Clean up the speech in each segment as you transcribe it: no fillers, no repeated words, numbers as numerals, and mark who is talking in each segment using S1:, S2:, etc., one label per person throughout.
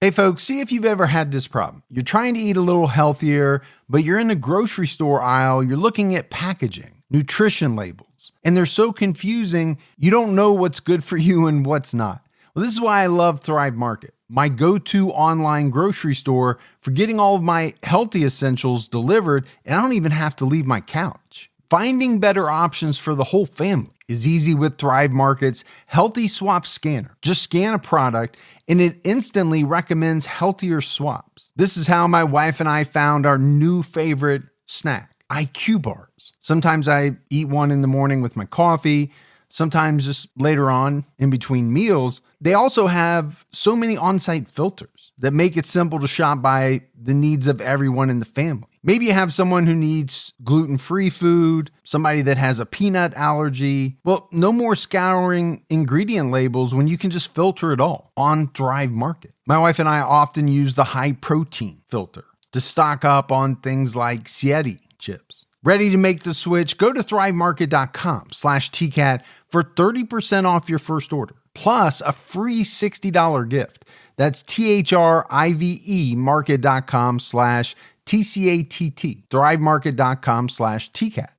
S1: Hey folks, see if you've ever had this problem. You're trying to eat a little healthier, but you're in the grocery store aisle, you're looking at packaging, nutrition labels, and they're so confusing, you don't know what's good for you and what's not. Well, this is why I love Thrive Market, my go-to online grocery store for getting all of my healthy essentials delivered, and I don't even have to leave my couch. Finding better options for the whole family is easy with Thrive Market's Healthy Swap Scanner. Just scan a product and it instantly recommends healthier swaps. This is how my wife and I found our new favorite snack, IQ bars. Sometimes I eat one in the morning with my coffee, sometimes just later on in between meals. They also have so many on-site filters that make it simple to shop by the needs of everyone in the family. Maybe you have someone who needs gluten-free food, somebody that has a peanut allergy. Well, no more scouring ingredient labels when you can just filter it all on Thrive Market. My wife and I often use the high protein filter to stock up on things like Sieti chips. Ready to make the switch? Go to thrivemarket.com/TCAT for 30% off your first order, plus a free $60 gift. That's THRIVE market.com/TCATT. thrivemarket.com/TCAT.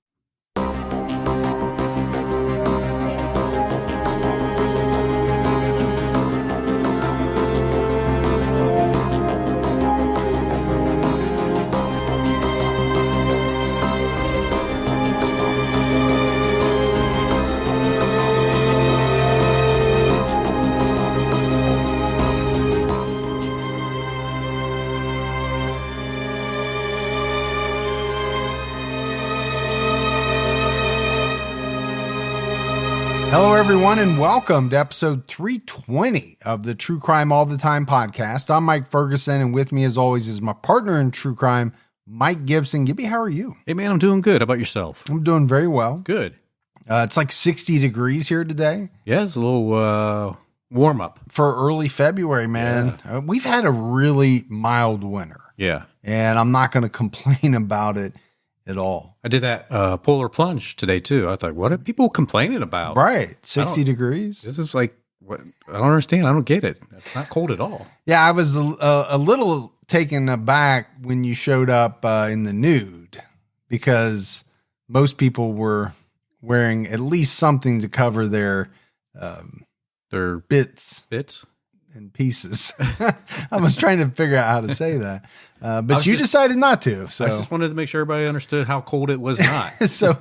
S1: Hello, everyone, and welcome to episode 320 of the True Crime All the Time podcast. I'm Mike Ferguson, and with me, as always, is my partner in true crime, Mike Gibson. Gibby, how are you?
S2: Hey, man, I'm doing good. How about yourself?
S1: I'm doing very well.
S2: Good.
S1: It's like 60 degrees here today.
S2: Yeah, it's a little warm up.
S1: For early February, man.
S2: Yeah.
S1: We've had a really mild winter.
S2: Yeah.
S1: And I'm not going to complain about it at all.
S2: I did that polar plunge today, too. I thought, what are people complaining about?
S1: Right. 60 degrees.
S2: This is like, what? I don't understand. I don't get it. It's not cold at all.
S1: Yeah, I was a little taken aback when you showed up in the nude, because most people were wearing at least something to cover their bits and pieces. I was trying to figure out how to say that, but you decided not to. So
S2: I just wanted to make sure everybody understood how cold it was not.
S1: So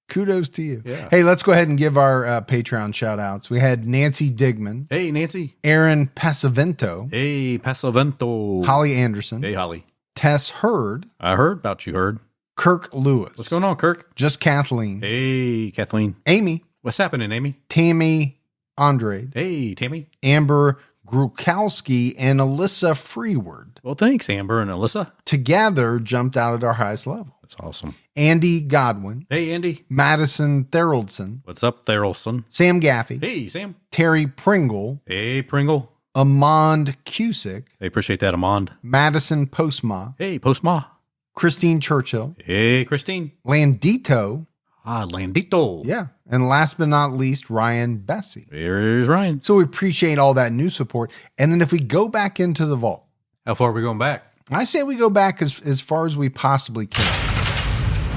S1: kudos to you.
S2: Yeah.
S1: Hey, let's go ahead and give our Patreon shout outs. We had Nancy Digman.
S2: Hey, Nancy.
S1: Aaron Pasavento.
S2: Hey, Pasavento.
S1: Holly Anderson.
S2: Hey, Holly.
S1: Tess Hurd.
S2: I heard about you, Hurd.
S1: Kirk Lewis.
S2: What's going on, Kirk?
S1: Just Kathleen.
S2: Hey, Kathleen.
S1: Amy.
S2: What's happening, Amy?
S1: Tammy Andrade.
S2: Hey, Tammy.
S1: Amber Grukowski and Alyssa Freeward.
S2: Well, thanks, Amber and Alyssa.
S1: Together jumped out at our highest level.
S2: That's awesome.
S1: Andy Godwin.
S2: Hey, Andy.
S1: Madison Theraldson.
S2: What's up, Theraldson?
S1: Sam Gaffey.
S2: Hey, Sam.
S1: Terry Pringle.
S2: Hey, Pringle.
S1: Amond Cusick.
S2: Hey, appreciate that, Amond.
S1: Madison Postma.
S2: Hey, Postma.
S1: Christine Churchill.
S2: Hey, Christine.
S1: Landito.
S2: Landito.
S1: Yeah. And last but not least, Ryan Bessie.
S2: Here's Ryan.
S1: So we appreciate all that new support. And then if we go back into the vault.
S2: How far are we going back?
S1: I say we go back as far as we possibly can.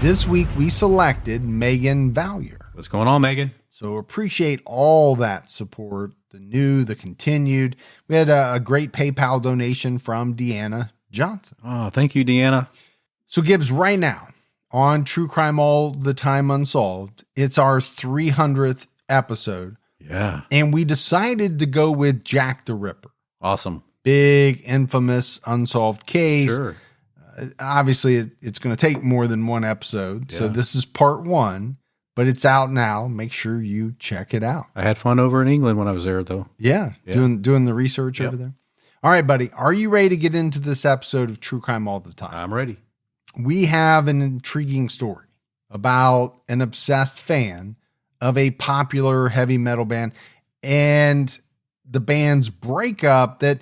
S1: This week we selected Megan Valier.
S2: What's going on, Megan?
S1: So appreciate all that support, the new, the continued. We had a great PayPal donation from Deanna Johnson.
S2: Oh, thank you, Deanna.
S1: So Gibbs, right now on True Crime All the Time Unsolved, it's our 300th episode.
S2: Yeah.
S1: And we decided to go with Jack the Ripper.
S2: Awesome.
S1: Big, infamous, unsolved case.
S2: Sure.
S1: Obviously, it's going to take more than one episode. Yeah. So this is part one, but it's out now. Make sure you check it out.
S2: I had fun over in England when I was there, though.
S1: Yeah. Doing the research over there. All right, buddy. Are you ready to get into this episode of True Crime All the Time?
S2: I'm ready.
S1: We have an intriguing story about an obsessed fan of a popular heavy metal band and the band's breakup that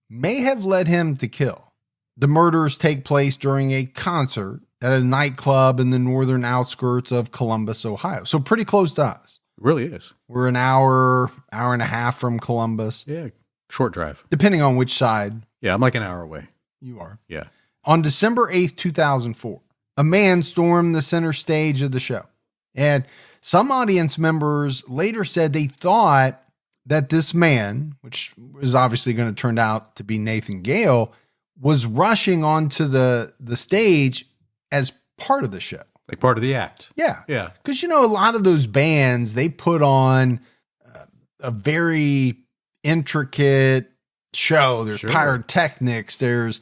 S1: may have led him to kill. The murders take place during a concert at a nightclub in the northern outskirts of Columbus, Ohio. So pretty close to us.
S2: It really is.
S1: We're an hour and a half from Columbus.
S2: Yeah, short drive.
S1: Depending on which side
S2: Yeah, I'm like an hour away.
S1: You are.
S2: Yeah.
S1: On December 8th, 2004, a man stormed the center stage of the show. And some audience members later said they thought that this man, which is obviously going to turn out to be Nathan Gale, was rushing onto the stage as part of the show.
S2: Like part of the act.
S1: Yeah.
S2: Yeah.
S1: Because, a lot of those bands, they put on a very intricate show. There's pyrotechnics. There's,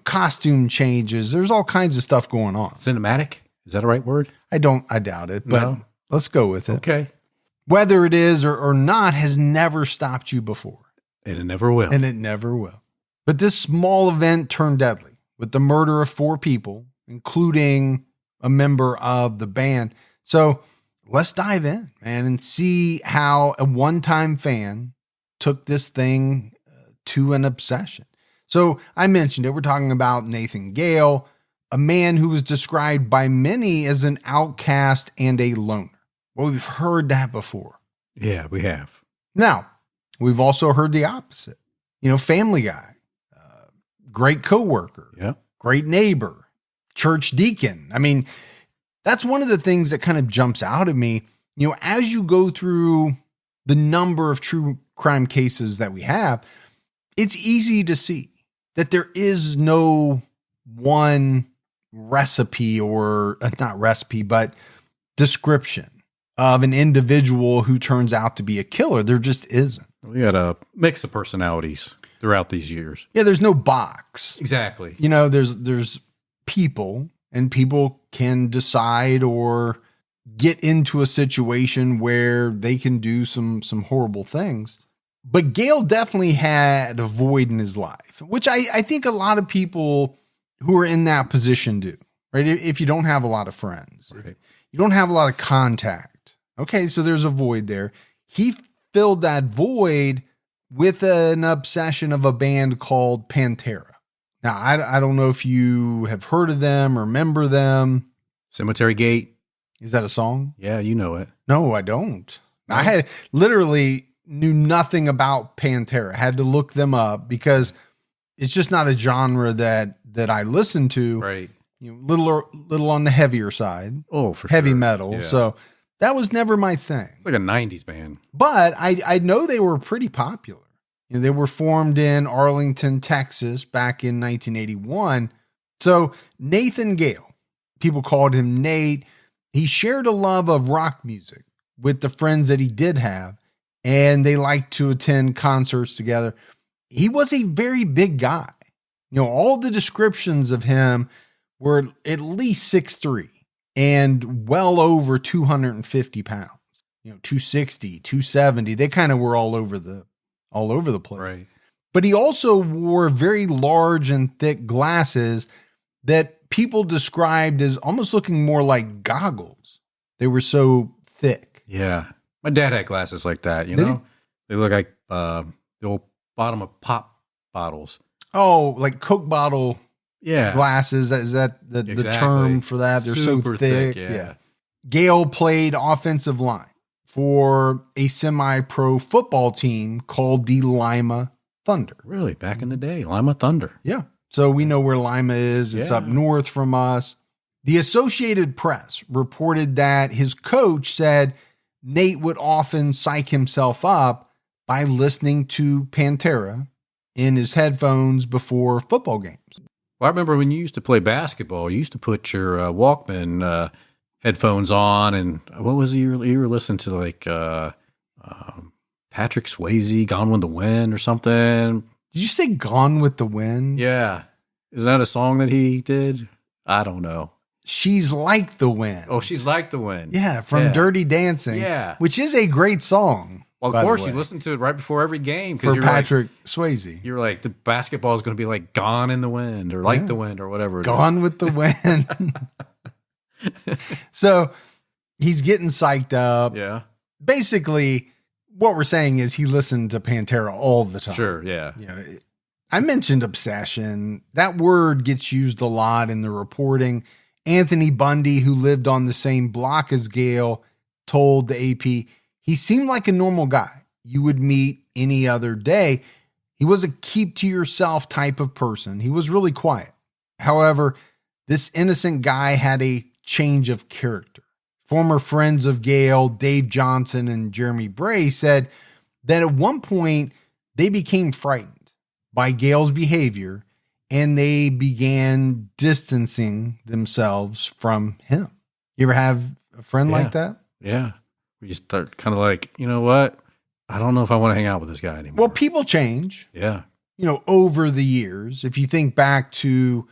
S1: costume changes. There's all kinds of stuff going on.
S2: Cinematic? Is that a right word?
S1: I doubt it, but let's go with it.
S2: Okay.
S1: Whether it is or not has never stopped you before.
S2: And it never will.
S1: And it never will. But this small event turned deadly with the murder of 4 people, including a member of the band. So let's dive in, man, and see how a one-time fan took this thing to an obsession. So I mentioned it. We're talking about Nathan Gale, a man who was described by many as an outcast and a loner. Well, we've heard that before.
S2: Yeah, we have.
S1: Now, we've also heard the opposite. Family guy, great coworker, great neighbor, church deacon. I mean, that's one of the things that kind of jumps out at me. As you go through the number of true crime cases that we have, it's easy to see that there is no one recipe or not recipe, but description of an individual who turns out to be a killer. There just isn't.
S2: We had a mix of personalities throughout these years.
S1: Yeah, there's no box.
S2: Exactly.
S1: There's people, and people can decide or get into a situation where they can do some horrible things. But Gale definitely had a void in his life, which I think a lot of people who are in that position do, right? If you don't have a lot of friends,
S2: right.
S1: You don't have a lot of contact. Okay, so there's a void there. He filled that void with an obsession of a band called Pantera. Now, I don't know if you have heard of them or remember them.
S2: Cemetery Gate.
S1: Is that a song?
S2: Yeah, you know it.
S1: No, I don't. I had literally knew nothing about Pantera. Had to look them up because it's just not a genre that I listen to.
S2: Right.
S1: Little on the heavier side.
S2: Oh, for
S1: heavy
S2: sure.
S1: metal.
S2: Yeah.
S1: So that was never my thing.
S2: It's like a 90s band.
S1: But I know they were pretty popular. They were formed in Arlington, Texas back in 1981. So Nathan Gale, people called him Nate. He shared a love of rock music with the friends that he did have, and they liked to attend concerts together. He was a very big guy. All the descriptions of him were at least 6'3" and well over 250 pounds. 260, 270. They kind of were all over the place.
S2: Right.
S1: But he also wore very large and thick glasses that people described as almost looking more like goggles. They were so thick.
S2: Yeah. My dad had glasses like that,
S1: Did he?
S2: They look like the old bottom of pop bottles.
S1: Oh, like Coke bottle
S2: Yeah.
S1: glasses. Is that the term for that? They're
S2: Super
S1: so thick.
S2: yeah.
S1: Gale played offensive line for a semi-pro football team called the Lima Thunder.
S2: Really? Back in the day, Lima Thunder.
S1: Yeah. So we know where Lima is. It's up north from us. The Associated Press reported that his coach said Nate would often psych himself up by listening to Pantera in his headphones before football games.
S2: Well, I remember when you used to play basketball, you used to put your Walkman headphones on, and what was it you were listening to, like Patrick Swayze, Gone with the Wind or something?
S1: Did you say Gone with the Wind?
S2: Yeah. Isn't that a song that he did? I don't know.
S1: She's Like the Wind.
S2: Oh, She's Like the Wind.
S1: Yeah, from Dirty Dancing.
S2: Yeah.
S1: Which is a great song.
S2: Well, of course, you listen to it right before every game.
S1: For Patrick Swayze.
S2: You're like, the basketball is going to be like Gone in the Wind or Like the Wind or whatever.
S1: Gone with the Wind. So he's getting psyched up.
S2: Yeah.
S1: Basically, what we're saying is he listened to Pantera all the time.
S2: Sure, yeah.
S1: I mentioned obsession. That word gets used a lot in the reporting. Anthony Bundy, who lived on the same block as Gale, told the AP he seemed like a normal guy you would meet any other day. He was a keep to yourself type of person. He was really quiet. However, this innocent guy had a change of character. Former friends of Gale, Dave Johnson and Jeremy Bray, said that at one point they became frightened by Gale's behavior and they began distancing themselves from him. You ever have a friend like that?
S2: Yeah. You start kind of like, you know what? I don't know if I want to hang out with this guy anymore.
S1: Well, people change.
S2: Yeah.
S1: Over the years. If you think back to,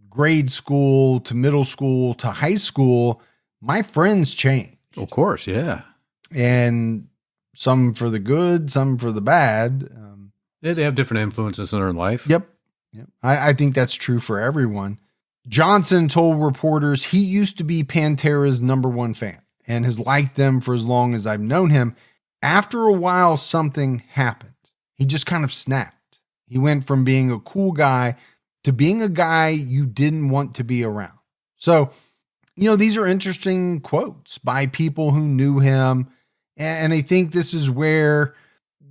S1: grade school to middle school to high school, my friends changed.
S2: Of course, yeah.
S1: And some for the good, some for the bad.
S2: They have different influences in their life.
S1: Yep. I think that's true for everyone. Johnson told reporters he used to be Pantera's #1 fan and has liked them for as long as I've known him. After a while, something happened. He just kind of snapped. He went from being a cool guy to being a guy you didn't want to be around. So, these are interesting quotes by people who knew him. And I think this is where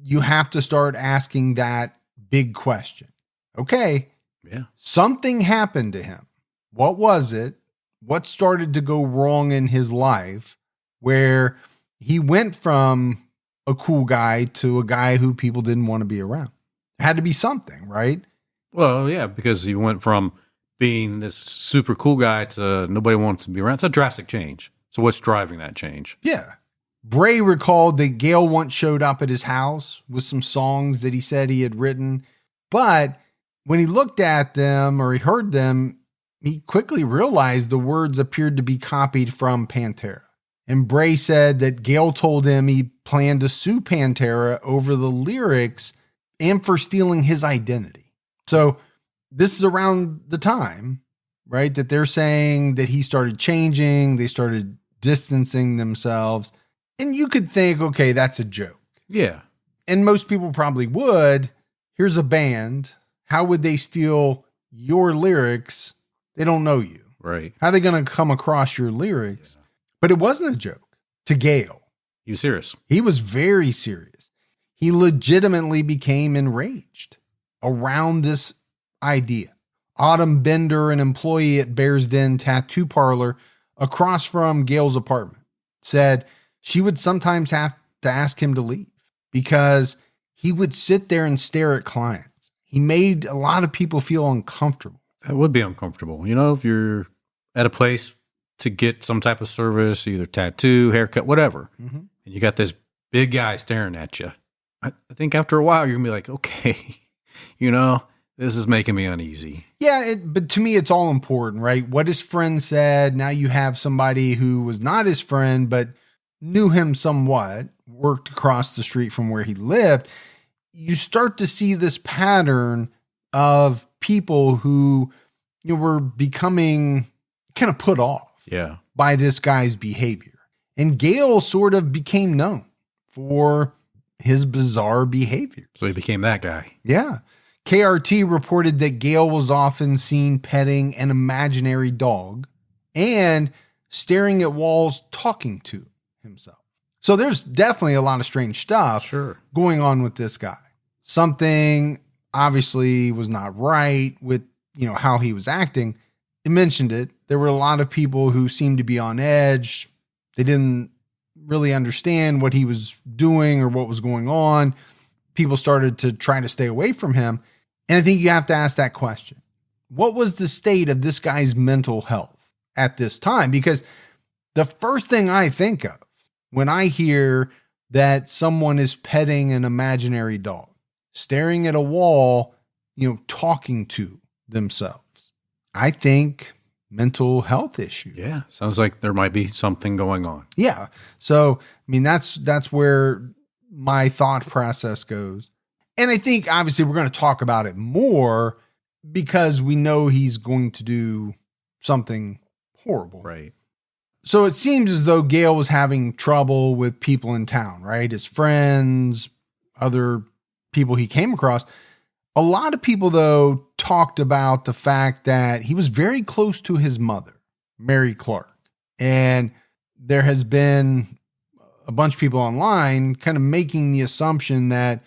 S1: you have to start asking that big question. Okay.
S2: Yeah.
S1: Something happened to him. What was it? What started to go wrong in his life where he went from a cool guy to a guy who people didn't want to be around? It had to be something, right?
S2: Well, yeah, because he went from being this super cool guy to nobody wants to be around. It's a drastic change. So what's driving that change?
S1: Yeah. Bray recalled that Gale once showed up at his house with some songs that he said he had written. But when he looked at them or he heard them, he quickly realized the words appeared to be copied from Pantera. And Bray said that Gale told him he planned to sue Pantera over the lyrics and for stealing his identity. So this is around the time, right, that they're saying that he started changing, they started distancing themselves. And you could think, okay, that's a joke.
S2: Yeah.
S1: And most people probably would. Here's a band. How would they steal your lyrics? They don't know you.
S2: Right.
S1: How are they going to come across your lyrics? Yeah. But it wasn't a joke to Gale.
S2: He was serious.
S1: He was very serious. He legitimately became enraged around this idea. Autumn Bender, an employee at Bear's Den Tattoo Parlor across from Gale's apartment, said she would sometimes have to ask him to leave because he would sit there and stare at clients. He made a lot of people feel uncomfortable.
S2: That would be uncomfortable. If you're at a place to get some type of service, either tattoo, haircut, whatever, and you got this big guy staring at you, I think after a while, you're going to be like, okay, this is making me uneasy.
S1: Yeah, but to me, it's all important, right? What his friend said. Now you have somebody who was not his friend, but knew him somewhat, worked across the street from where he lived. You start to see this pattern of people who were becoming kind of put off by this guy's behavior. And Gale sort of became known for his bizarre behavior.
S2: So he became that guy.
S1: Yeah. KRT reported that Gale was often seen petting an imaginary dog and staring at walls talking to himself. So there's definitely a lot of strange stuff going on with this guy. Something obviously was not right with, how he was acting. It mentioned it. There were a lot of people who seemed to be on edge. They didn't really understand what he was doing or what was going on. People started to try to stay away from him. And I think you have to ask that question. What was the state of this guy's mental health at this time? Because the first thing I think of when I hear that someone is petting an imaginary dog, staring at a wall, talking to themselves, I think mental health issue.
S2: Yeah. Sounds like there might be something going on.
S1: Yeah. So, that's where my thought process goes. And I think obviously we're going to talk about it more because we know he's going to do something horrible.
S2: Right.
S1: So it seems as though Gale was having trouble with people in town, right? His friends, other people he came across. A lot of people, though, talked about the fact that he was very close to his mother, Mary Clark. And there has been a bunch of people online kind of making the assumption that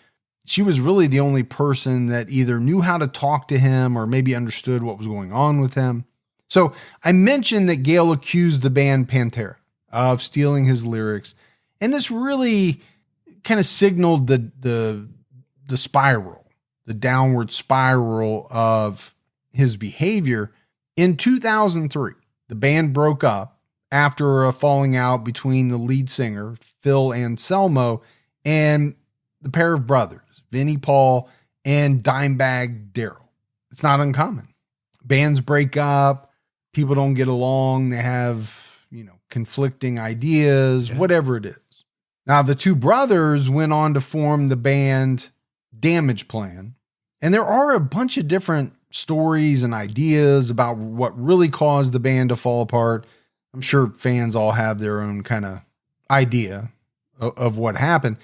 S1: She was really the only person that either knew how to talk to him or maybe understood what was going on with him. So I mentioned that Gale accused the band Pantera of stealing his lyrics. And this really kind of signaled the spiral, the downward spiral of his behavior. In 2003, the band broke up after a falling out between the lead singer, Phil Anselmo, and the pair of brothers, Vinnie Paul and Dimebag Darrell. It's not uncommon. Bands break up, people don't get along, they have, conflicting ideas, whatever it is. Now, the two brothers went on to form the band Damage Plan, and there are a bunch of different stories and ideas about what really caused the band to fall apart. I'm sure fans all have their own kind of idea of what happened,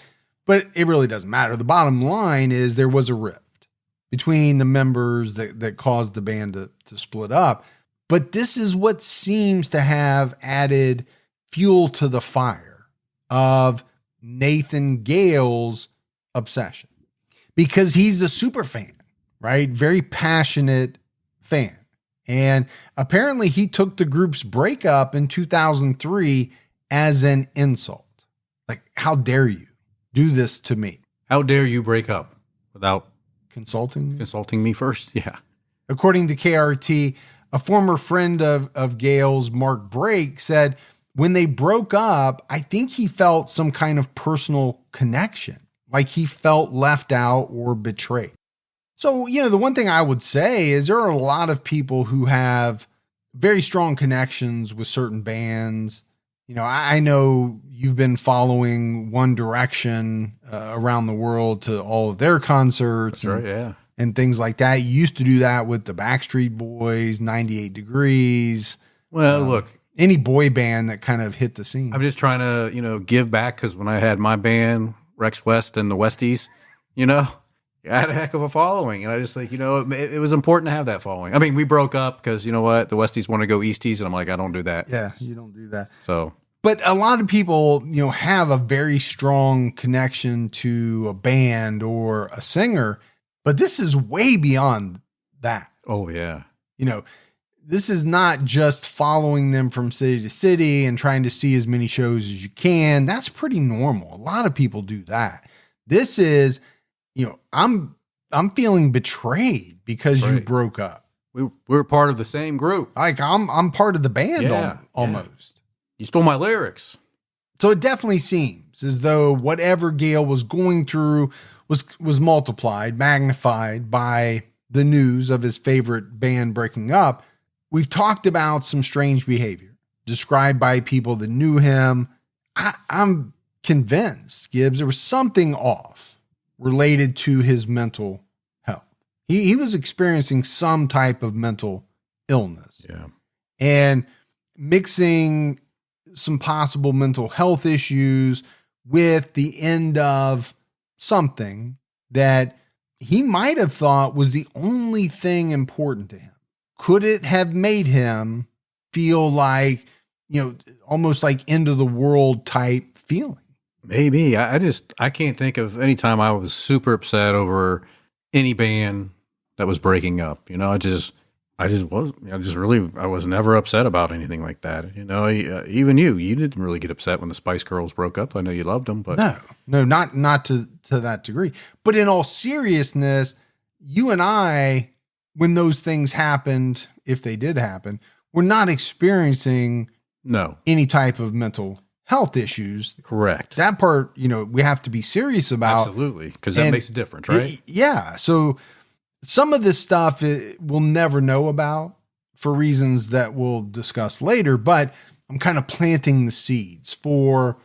S1: but it really doesn't matter. The bottom line is there was a rift between the members that caused the band to split up. But this is what seems to have added fuel to the fire of Nathan Gale's obsession, because he's a super fan, right? Very passionate fan. And apparently he took the group's breakup in 2003 as an insult. Like, how dare you do this to me?
S2: How dare you break up without
S1: consulting
S2: me first? Yeah.
S1: According to KRT, a former friend of Gale's, Mark Brake, said when they broke up, I think he felt some kind of personal connection, like he felt left out or betrayed. So, the one thing I would say is there are a lot of people who have very strong connections with certain bands. I know you've been following One Direction around the world to all of their concerts.
S2: That's right, yeah.
S1: And things like that. You used to do that with the Backstreet Boys, 98 Degrees.
S2: Well, look.
S1: Any boy band that kind of hit the scene.
S2: I'm just trying to, give back, because when I had my band, Rex West and the Westies, I had a heck of a following. And I just think, it was important to have that following. I mean, we broke up because, the Westies want to go Easties. And I'm like, I don't do that.
S1: Yeah, you don't do that.
S2: So.
S1: But a lot of people, have a very strong connection to a band or a singer. But this is way beyond that.
S2: Oh, yeah.
S1: This is not just following them from city to city and trying to see as many shows as you can. That's pretty normal. A lot of people do that. This is, I'm feeling betrayed because you broke up.
S2: We're part of the same group.
S1: Like I'm part of the band almost.
S2: Yeah. You stole my lyrics.
S1: So it definitely seems as though whatever Gale was going through was multiplied, magnified by the news of his favorite band breaking up. We've talked about some strange behavior described by people that knew him. I'm convinced, Gibbs, there was something off related to his mental health. He was experiencing some type of mental illness.
S2: Yeah.
S1: And mixing some possible mental health issues with the end of something that he might have thought was the only thing important to him. Could it have made him feel like, almost like end of the world type feeling?
S2: Maybe. I can't think of any time I was super upset over any band that was breaking up. I was never upset about anything like that. Even you didn't really get upset when the Spice Girls broke up. I know you loved them, but
S1: no, not to that degree. But in all seriousness, you and I, when those things happened, if they did happen, we're not experiencing any type of mental health issues.
S2: Correct.
S1: That part, we have to be serious about.
S2: Absolutely, because that makes a difference, right?
S1: Yeah. So some of this stuff we'll never know about for reasons that we'll discuss later, but I'm kind of planting the seeds for,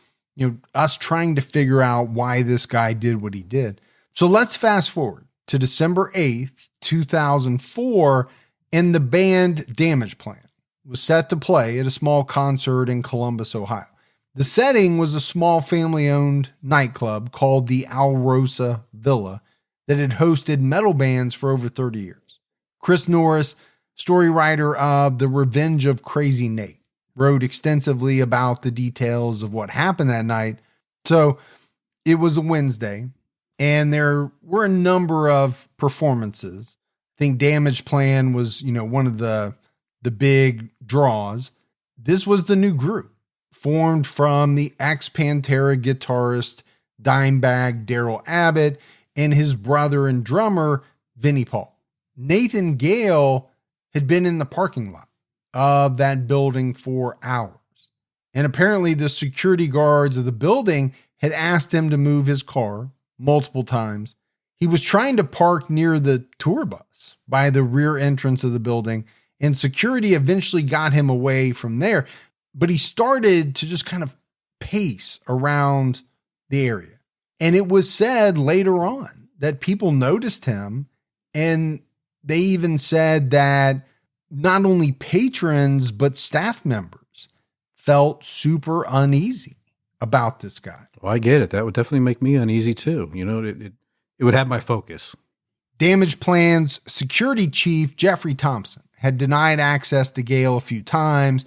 S1: us trying to figure out why this guy did what he did. So let's fast forward to December 8th, 2004, and the band Damage Plan was set to play at a small concert in Columbus, Ohio. The setting was a small family-owned nightclub called the Alrosa Villa that had hosted metal bands for over 30 years. Chris Norris, story writer of The Revenge of Crazy Nate, wrote extensively about the details of what happened that night. So it was a Wednesday, And there were a number of performances. I think Damage Plan was, one of the big draws. This was the new group formed from the ex-Pantera guitarist Dimebag Darrell Abbott and his brother and drummer Vinnie Paul. Nathan Gale had been in the parking lot of that building for hours. And apparently the security guards of the building had asked him to move his car multiple times. He was trying to park near the tour bus by the rear entrance of the building, and security eventually got him away from there. But he started to just kind of pace around the area. And it was said later on that people noticed him, and they even said that not only patrons, but staff members felt super uneasy about this guy.
S2: Well, I get it. That would definitely make me uneasy too. It would have my focus.
S1: Damage Plan's security chief, Jeffrey Thompson, had denied access to Gale a few times,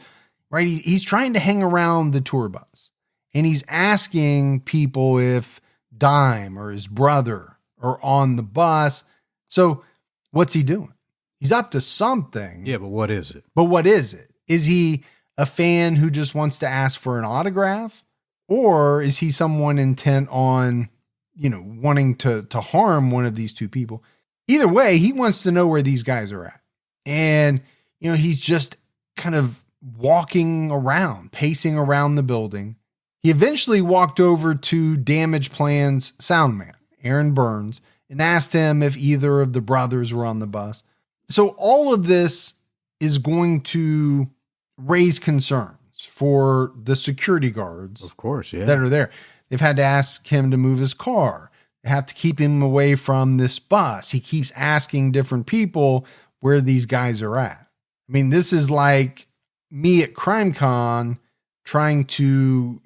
S1: right? He's trying to hang around the tour bus, and he's asking people if Dime or his brother are on the bus. So what's he doing? He's up to something.
S2: Yeah, but what is it?
S1: But what is it? Is he a fan who just wants to ask for an autograph? Or is he someone intent on, wanting to harm one of these two people? Either way, he wants to know where these guys are at. And, he's just kind of walking around, pacing around the building. He eventually walked over to Damage Plan's sound man, Aaron Burns, and asked him if either of the brothers were on the bus. So all of this is going to raise concerns for the security guards.
S2: Of course, yeah.
S1: That are there. They've had to ask him to move his car. They have to keep him away from this bus. He keeps asking different people where these guys are at. I mean, this is like me at CrimeCon trying to,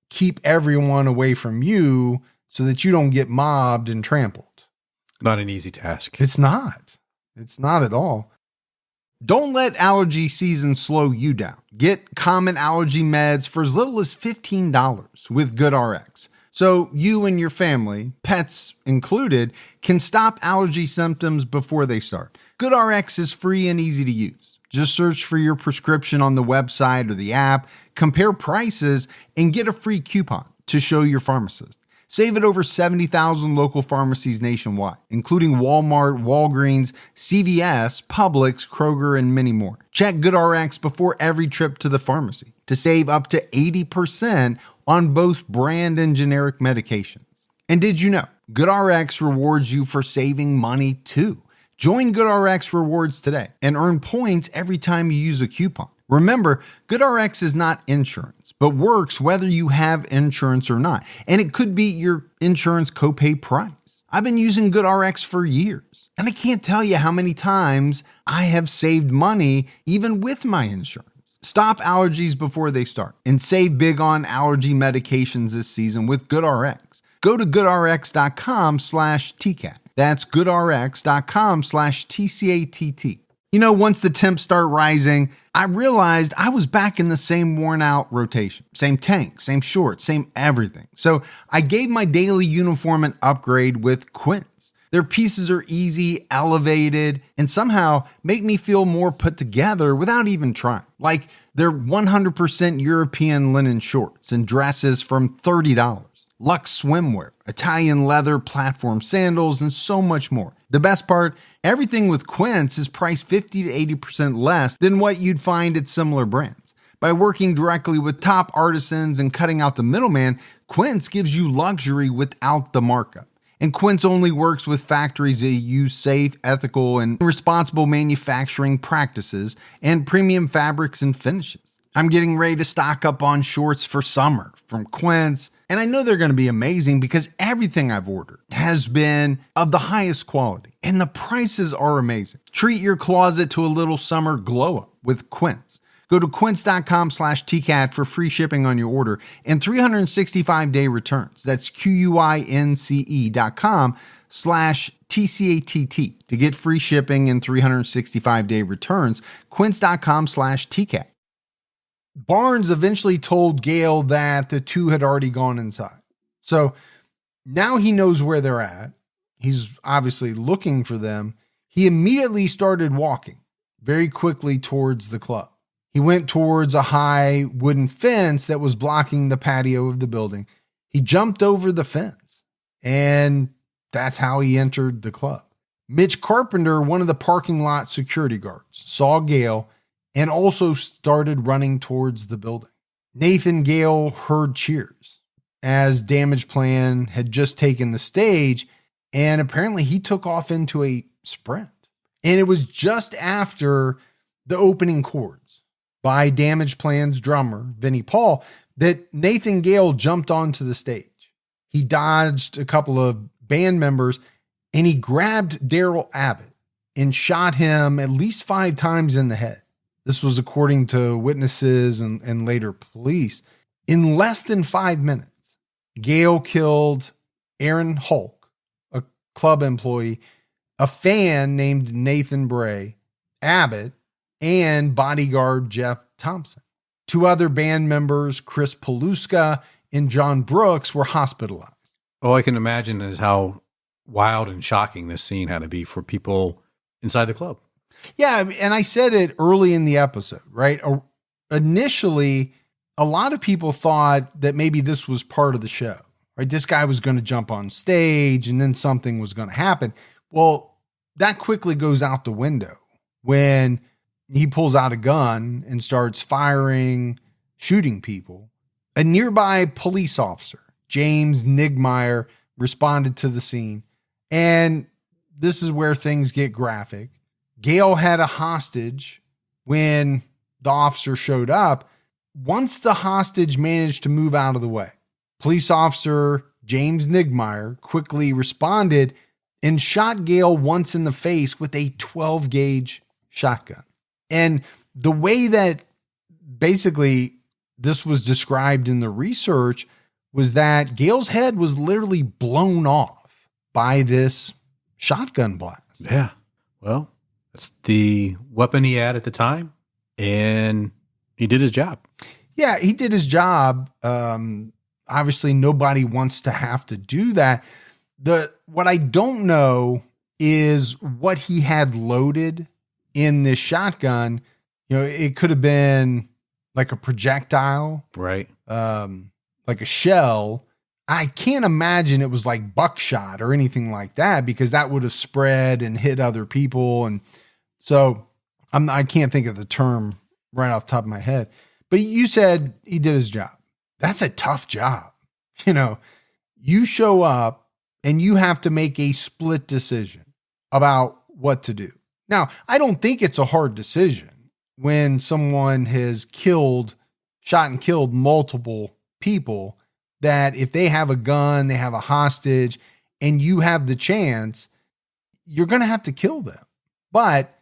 S1: keep everyone away from you so that you don't get mobbed and trampled.
S2: Not an easy task.
S1: It's not. It's not at all. Don't let allergy season slow you down. Get common allergy meds for as little as $15 with GoodRx. So you and your family, pets included, can stop allergy symptoms before they start. GoodRx is free and easy to use. Just search for your prescription on the website or the app, compare prices, and get a free coupon to show your pharmacist. Save at over 70,000 local pharmacies nationwide, including Walmart, Walgreens, CVS, Publix, Kroger, and many more. Check GoodRx before every trip to the pharmacy to save up to 80% on both brand and generic medications. And did you know GoodRx rewards you for saving money too? Join GoodRx Rewards today and earn points every time you use a coupon. Remember, GoodRx is not insurance, but works whether you have insurance or not. And it could be your insurance copay price. I've been using GoodRx for years, and I can't tell you how many times I have saved money even with my insurance. Stop allergies before they start and save big on allergy medications this season with GoodRx. Go to goodrx.com/TCAT. That's goodrx.com/TCATT. Once the temps start rising, I realized I was back in the same worn out rotation. Same tank, same shorts, same everything. So I gave my daily uniform an upgrade with Quince. Their pieces are easy, elevated, and somehow make me feel more put together without even trying. Like their 100% European linen shorts and dresses from $30. Luxe swimwear, Italian leather platform sandals, and so much more. The best part, everything with Quince is priced 50 to 80% less than what you'd find at similar brands. By working directly with top artisans and cutting out the middleman, Quince gives you luxury without the markup. And Quince only works with factories that use safe, ethical, and responsible manufacturing practices and premium fabrics and finishes. I'm getting ready to stock up on shorts for summer from Quince, and I know they're going to be amazing because everything I've ordered has been of the highest quality, and the prices are amazing. Treat your closet to a little summer glow up with Quince. Go to quince.com/TCAT for free shipping on your order and 365-day returns. That's QUINCE.com/TCATT to get free shipping and 365-day returns. Quince.com/TCAT. Barnes eventually told Gale that the two had already gone inside. So Now he knows where they're at. He's obviously looking for them. He immediately started walking very quickly towards the club. He went towards a high wooden fence that was blocking the patio of the building. He jumped over the fence, and that's how he entered the club. Mitch Carpenter, one of the parking lot security guards, saw Gale and also started running towards the building. Nathan Gale heard cheers as Damageplan had just taken the stage, and apparently he took off into a sprint. And it was just after the opening chords by Damageplan's drummer, Vinnie Paul, that Nathan Gale jumped onto the stage. He dodged a couple of band members, and he grabbed Darrel Abbott and shot him at least 5 times in the head. This was according to witnesses and later police. In less than 5 minutes, Gale killed Aaron Hulk, a club employee, a fan named Nathan Bray, Abbott, and bodyguard Jeff Thompson. 2 other band members, Chris Paluska and John Brooks, were hospitalized.
S2: Oh, I can imagine is how wild and shocking this scene had to be for people inside the club.
S1: Yeah, and I said it early in the episode, right? Initially, a lot of people thought that maybe this was part of the show, right? This guy was going to jump on stage and then something was going to happen. Well, that quickly goes out the window when he pulls out a gun and starts firing, shooting people. A nearby police officer, James Nigmeyer, responded to the scene. And this is where things get graphic. Gale had a hostage when the officer showed up. Once the hostage managed to move out of the way, police officer James Nigmeyer quickly responded and shot Gale once in the face with a 12-gauge shotgun. And the way that basically this was described in the research was that Gale's head was literally blown off by this shotgun blast.
S2: Yeah. Well, that's the weapon he had at the time, and he did his job.
S1: Yeah, he did his job. Obviously, nobody wants to have to do that. What I don't know is what he had loaded in this shotgun. You know, it could have been like a projectile,
S2: right?
S1: Like a shell. I can't imagine it was like buckshot or anything like that, because that would have spread and hit other people. And so I can't think of the term right off the top of my head. But you said he did his job. That's a tough job. You know, you show up and you have to make a split decision about what to do. Now, I don't think it's a hard decision when someone has shot and killed multiple people, that if they have a gun, they have a hostage, and you have the chance, you're going to have to kill them. But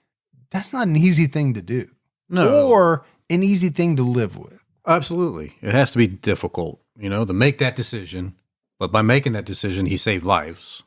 S1: that's not an easy thing to do.
S2: No.
S1: Or an easy thing to live with.
S2: Absolutely. It has to be difficult, to make that decision. But by making that decision, he saved lives.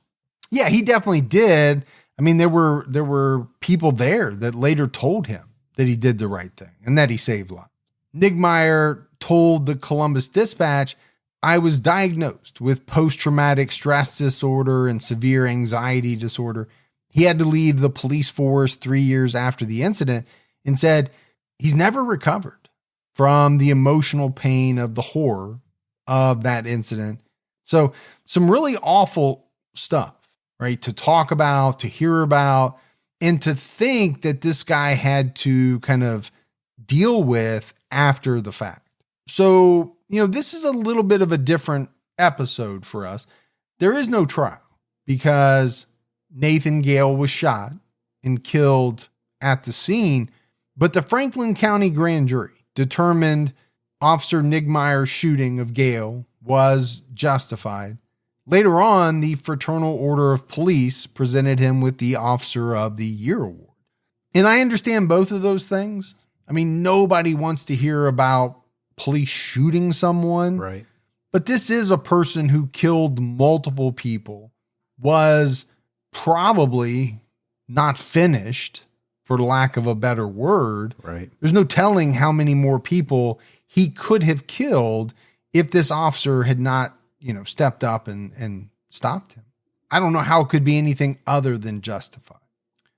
S1: Yeah, he definitely did. I mean, there were people there that later told him that he did the right thing and that he saved lives. Nigmeyer told the Columbus Dispatch, "I was diagnosed with post-traumatic stress disorder and severe anxiety disorder." He had to leave the police force 3 years after the incident, and said he's never recovered from the emotional pain of the horror of that incident. So some really awful stuff, right? To talk about, to hear about, and to think that this guy had to kind of deal with after the fact. So, this is a little bit of a different episode for us. There is no trial because Nathan Gale was shot and killed at the scene, but the Franklin County grand jury determined Officer Nigmeyer's shooting of Gale was justified. Later on, the Fraternal Order of Police presented him with the Officer of the Year award. And I understand both of those things. I mean, nobody wants to hear about police shooting someone.
S2: Right.
S1: But this is a person who killed multiple people, was probably not finished, for lack of a better word.
S2: Right.
S1: There's no telling how many more people he could have killed if this officer had not, stepped up and stopped him. I don't know how it could be anything other than justified.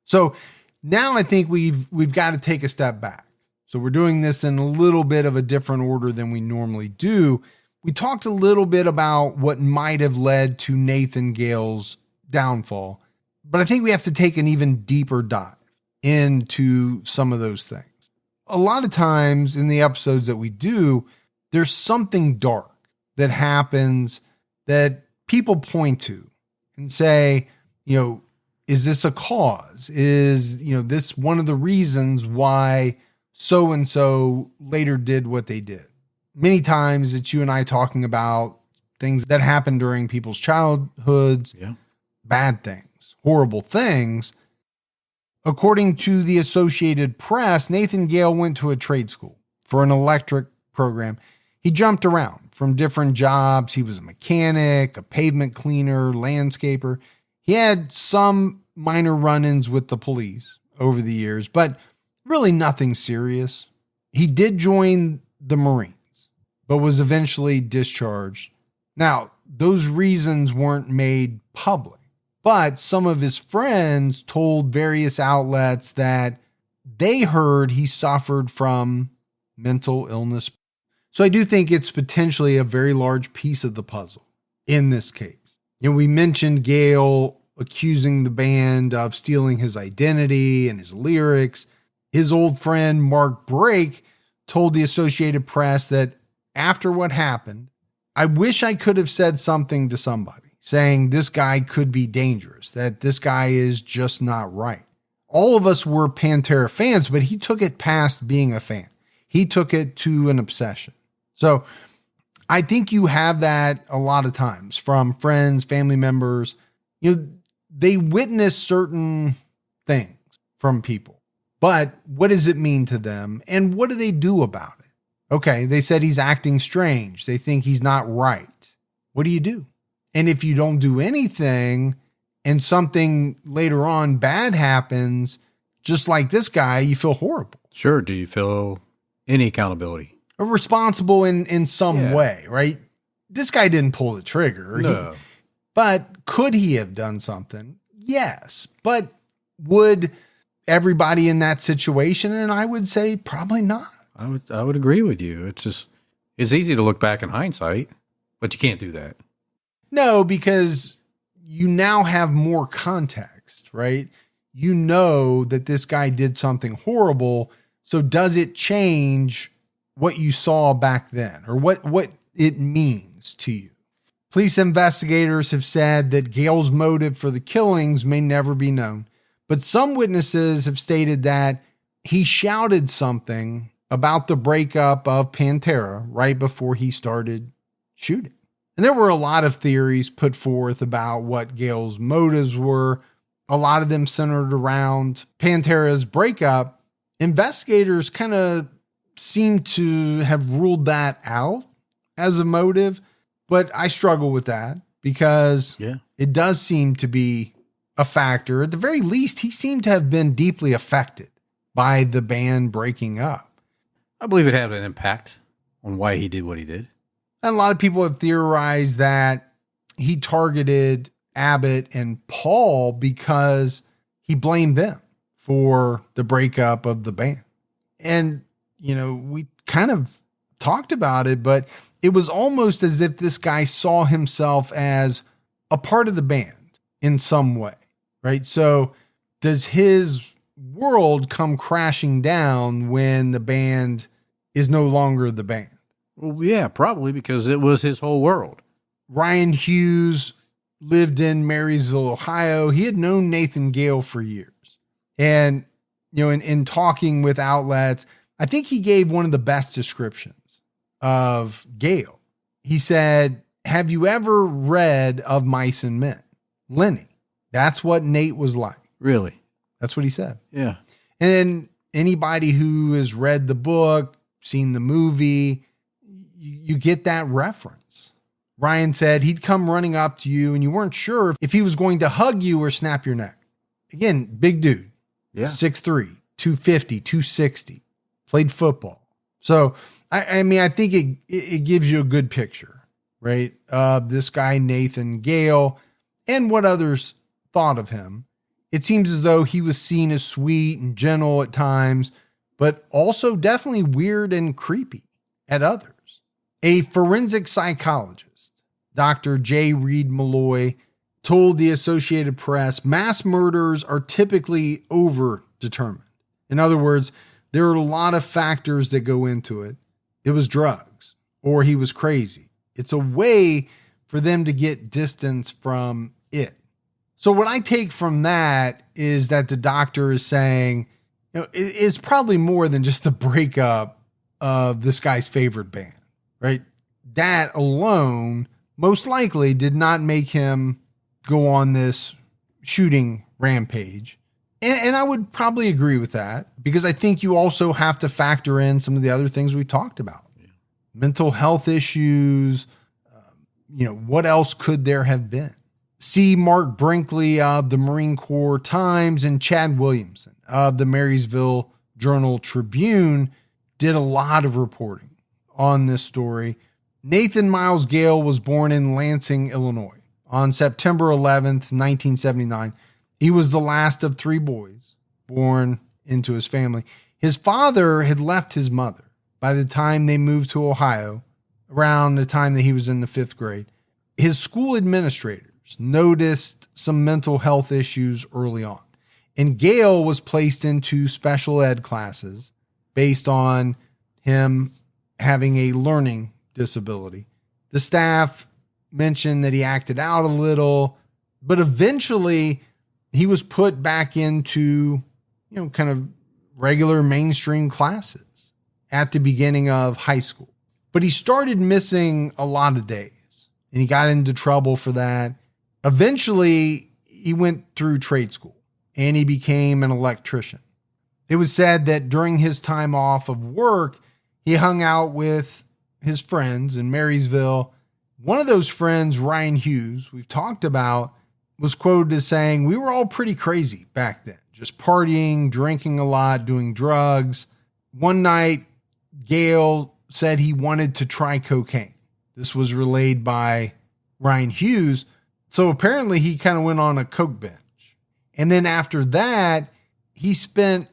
S1: So now I think we've got to take a step back. So we're doing this in a little bit of a different order than we normally do. We talked a little bit about what might have led to Nathan Gale's downfall, but I think we have to take an even deeper dive into some of those things. A lot of times in the episodes that we do, there's something dark that happens that people point to and say, is this a cause? Is, this one of the reasons why so-and-so later did what they did? Many times it's you and I talking about things that happened during people's childhoods, bad things, horrible things. According to the Associated Press, Nathan Gale went to a trade school for an electric program. He jumped around from different jobs. He was a mechanic, a pavement cleaner, landscaper. He had some minor run-ins with the police over the years, but really nothing serious. He did join the Marines, but was eventually discharged. Now, those reasons weren't made public, but some of his friends told various outlets that they heard he suffered from mental illness. So I do think it's potentially a very large piece of the puzzle in this case. We mentioned Gale accusing the band of stealing his identity and his lyrics. His old friend Mark Brake told the Associated Press that after what happened, I wish I could have said something to somebody saying this guy could be dangerous, that this guy is just not right. All of us were Pantera fans, but he took it past being a fan. He took it to an obsession. So I think you have that a lot of times from friends, family members. They witness certain things from people, but what does it mean to them? And what do they do about it? Okay, they said he's acting strange. They think he's not right. What do you do? And if you don't do anything and something later on bad happens, just like this guy, you feel horrible.
S2: Sure. Do you feel any accountability?
S1: Or responsible in some way, right? This guy didn't pull the trigger.
S2: No.
S1: But could he have done something? Yes. But would everybody in that situation? And I would say probably not.
S2: I would agree with you. It's easy to look back in hindsight, but you can't do that.
S1: No, because you now have more context, right? You know that this guy did something horrible. So does it change what you saw back then or what it means to you? Police investigators have said that Gale's motive for the killings may never be known, but some witnesses have stated that he shouted something about the breakup of Pantera right before he started shooting. And there were a lot of theories put forth about what Gale's motives were. A lot of them centered around Pantera's breakup. Investigators kind of seem to have ruled that out as a motive, but I struggle with that because it does seem to be a factor. At the very least, he seemed to have been deeply affected by the band breaking up.
S2: I believe it had an impact on why he did what he did.
S1: And a lot of people have theorized that he targeted Abbott and Paul because he blamed them for the breakup of the band. And, we kind of talked about it, but it was almost as if this guy saw himself as a part of the band in some way, right? So does his world come crashing down when the band is no longer the band?
S2: Well, yeah, probably because it was his whole world.
S1: Ryan Hughes lived in Marysville, Ohio. He had known Nathan Gale for years. And, in talking with outlets, I think he gave one of the best descriptions of Gale. He said, "Have you ever read of Mice and Men? Lenny, that's what Nate was like."
S2: Really?
S1: That's what he said.
S2: Yeah.
S1: And anybody who has read the book, seen the movie, you get that reference. Ryan said he'd come running up to you and you weren't sure if he was going to hug you or snap your neck. Again, big dude.
S2: Yeah.
S1: 6'3", 250, 260. Played football. So, I think it gives you a good picture right? This guy, Nathan Gale, and what others thought of him. It seems as though he was seen as sweet and gentle at times, but also definitely weird and creepy at others. A forensic psychologist, Dr. J. Reed Malloy, told the Associated Press mass murders are typically over-determined. In other words, there are a lot of factors that go into it. It was drugs, or he was crazy. It's a way for them to get distance from it. So what I take from that is that the doctor is saying, it's probably more than just the breakup of this guy's favorite band, right? That alone most likely did not make him go on this shooting rampage. And I would probably agree with that, because I think you also have to factor in some of the other things we talked about. Yeah. Mental health issues. What else could there have been? See Mark Brinkley of the Marine Corps Times and Chad Williamson of the Marysville Journal-Tribune did a lot of reporting on this story. Nathan Miles Gale was born in Lansing, Illinois on September 11th, 1979. He was the last of 3 boys born into his family. His father had left his mother by the time they moved to Ohio, around the time that he was in the 5th grade. His school administrators noticed some mental health issues early on, and Gale was placed into special ed classes based on him having a learning disability. The staff mentioned that he acted out a little, but eventually he was put back into, kind of regular mainstream classes at the beginning of high school. But he started missing a lot of days, and he got into trouble for that. Eventually, he went through trade school, and he became an electrician. It was said that during his time off of work, he hung out with his friends in Marysville. One of those friends, Ryan Hughes, we've talked about, was quoted as saying, "We were all pretty crazy back then, just partying, drinking a lot, doing drugs." One night, Gale said he wanted to try cocaine. This was relayed by Ryan Hughes. So apparently he kind of went on a coke binge. And then after that, he spent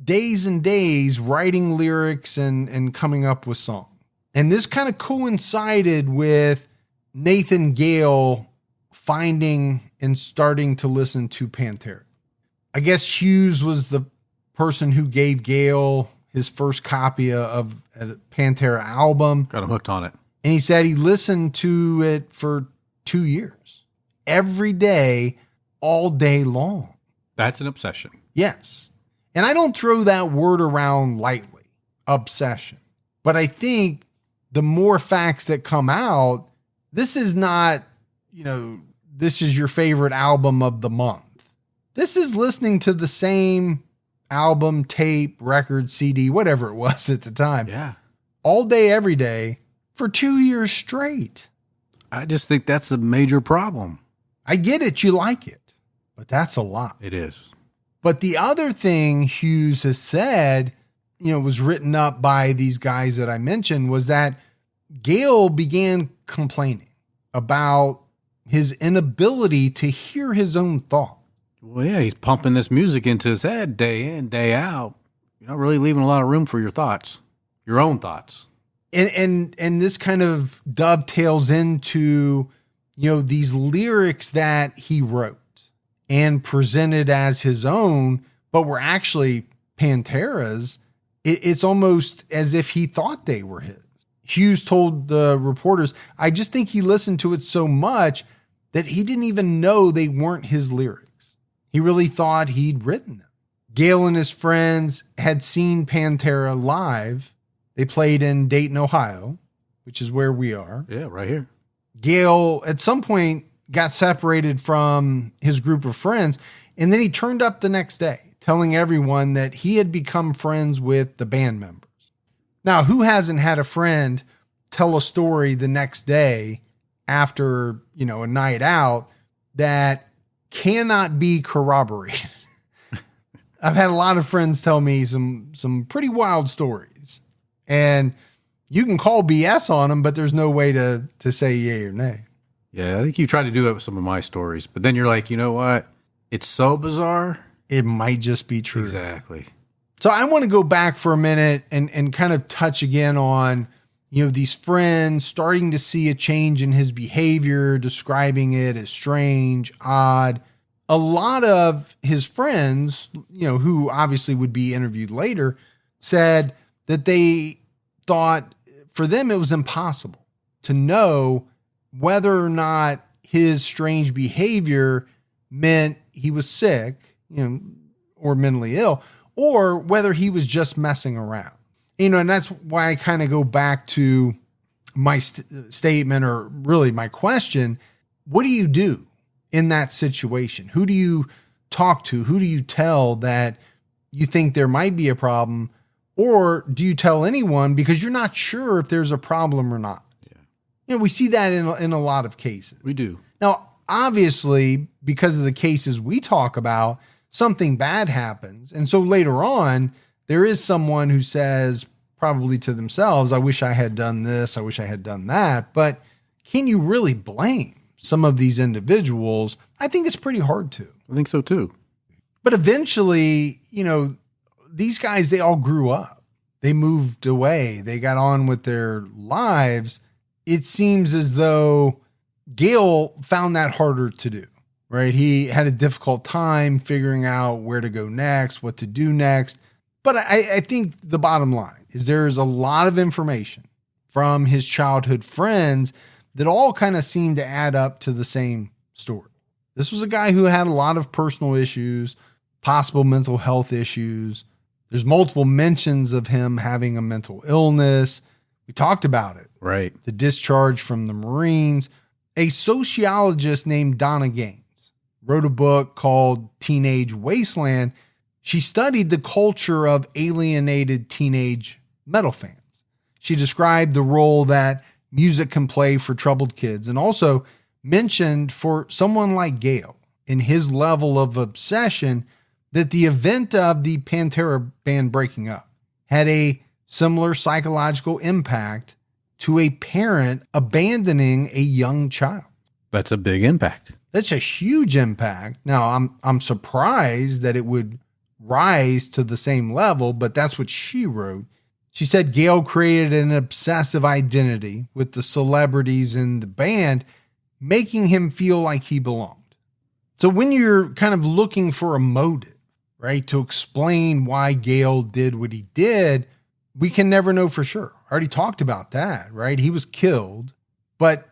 S1: days and days writing lyrics and coming up with songs. And this kind of coincided with Nathan Gale finding and starting to listen to Pantera. I guess Hughes was the person who gave Gale his first copy of a Pantera album.
S2: Got him hooked on it.
S1: And he said he listened to it for 2 years. Every day, all day long.
S2: That's an obsession.
S1: Yes. And I don't throw that word around lightly, obsession. But I think the more facts that come out, this is not, this is your favorite album of the month. This is listening to the same album, tape, record, CD, whatever it was at the time.
S2: Yeah.
S1: All day, every day for 2 years straight.
S2: I just think that's the major problem.
S1: I get it. You like it, but that's a lot.
S2: It is.
S1: But the other thing Hughes has said, was written up by these guys that I mentioned, was that Gale began complaining about his inability to hear his own thought.
S2: Well, yeah, he's pumping this music into his head day in, day out. You're not really leaving a lot of room for your thoughts, your own thoughts.
S1: And this kind of dovetails into, these lyrics that he wrote and presented as his own, but were actually Pantera's. It's almost as if he thought they were his. Hughes told the reporters, "I just think he listened to it so much that he didn't even know they weren't his lyrics. He really thought he'd written them." Gale and his friends had seen Pantera live. They played in Dayton, Ohio, which is where we are.
S2: Yeah, right here.
S1: Gale, at some point, got separated from his group of friends, and then he turned up the next day, telling everyone that he had become friends with the band members. Now, who hasn't had a friend tell a story the next day after, a night out that cannot be corroborated? I've had a lot of friends tell me some pretty wild stories. And, You can call BS on them, but there's no way to say yay or nay.
S2: Yeah, I think you tried to do that with some of my stories, but then you're like, you know what? It's so bizarre.
S1: It might just be true.
S2: Exactly.
S1: So I want to go back for a minute and kind of touch again on, these friends starting to see a change in his behavior, describing it as strange, odd. A lot of his friends, who obviously would be interviewed later, said that they thought for them it was impossible to know whether or not his strange behavior meant he was sick, or mentally ill, or whether he was just messing around. And that's why I kind of go back to my statement, or really my question. What do you do in that situation? Who do you talk to? Who do you tell that you think there might be a problem? Or do you tell anyone because you're not sure if there's a problem or not? Yeah. We see that in a lot of cases.
S2: We do.
S1: Now, obviously, because of the cases we talk about, something bad happens. And so later on, there is someone who says probably to themselves, I wish I had done this. I wish I had done that. But can you really blame some of these individuals? I think it's pretty hard to.
S2: I think so too.
S1: But eventually, these guys, they all grew up. They moved away. They got on with their lives. It seems as though Gale found that harder to do, right? He had a difficult time figuring out where to go next, what to do next. But I think the bottom line is there's a lot of information from his childhood friends that all kind of seem to add up to the same story. This was a guy who had a lot of personal issues, possible mental health issues. There's multiple mentions of him having a mental illness. We talked about it.
S2: Right.
S1: The discharge from the Marines. A sociologist named Donna Gaines wrote a book called Teenage Wasteland. She studied the culture of alienated teenage metal fans. She described the role that music can play for troubled kids, and also mentioned for someone like Gale in his level of obsession that the event of the Pantera band breaking up had a similar psychological impact to a parent abandoning a young child.
S2: That's a big impact.
S1: That's a huge impact. Now, I'm surprised that it would rise to the same level, but that's what she wrote. She said Gale created an obsessive identity with the celebrities in the band, making him feel like he belonged. So when you're kind of looking for a motive, right, to explain why Gale did what he did, we can never know for sure. I already talked about that, right? He was killed, but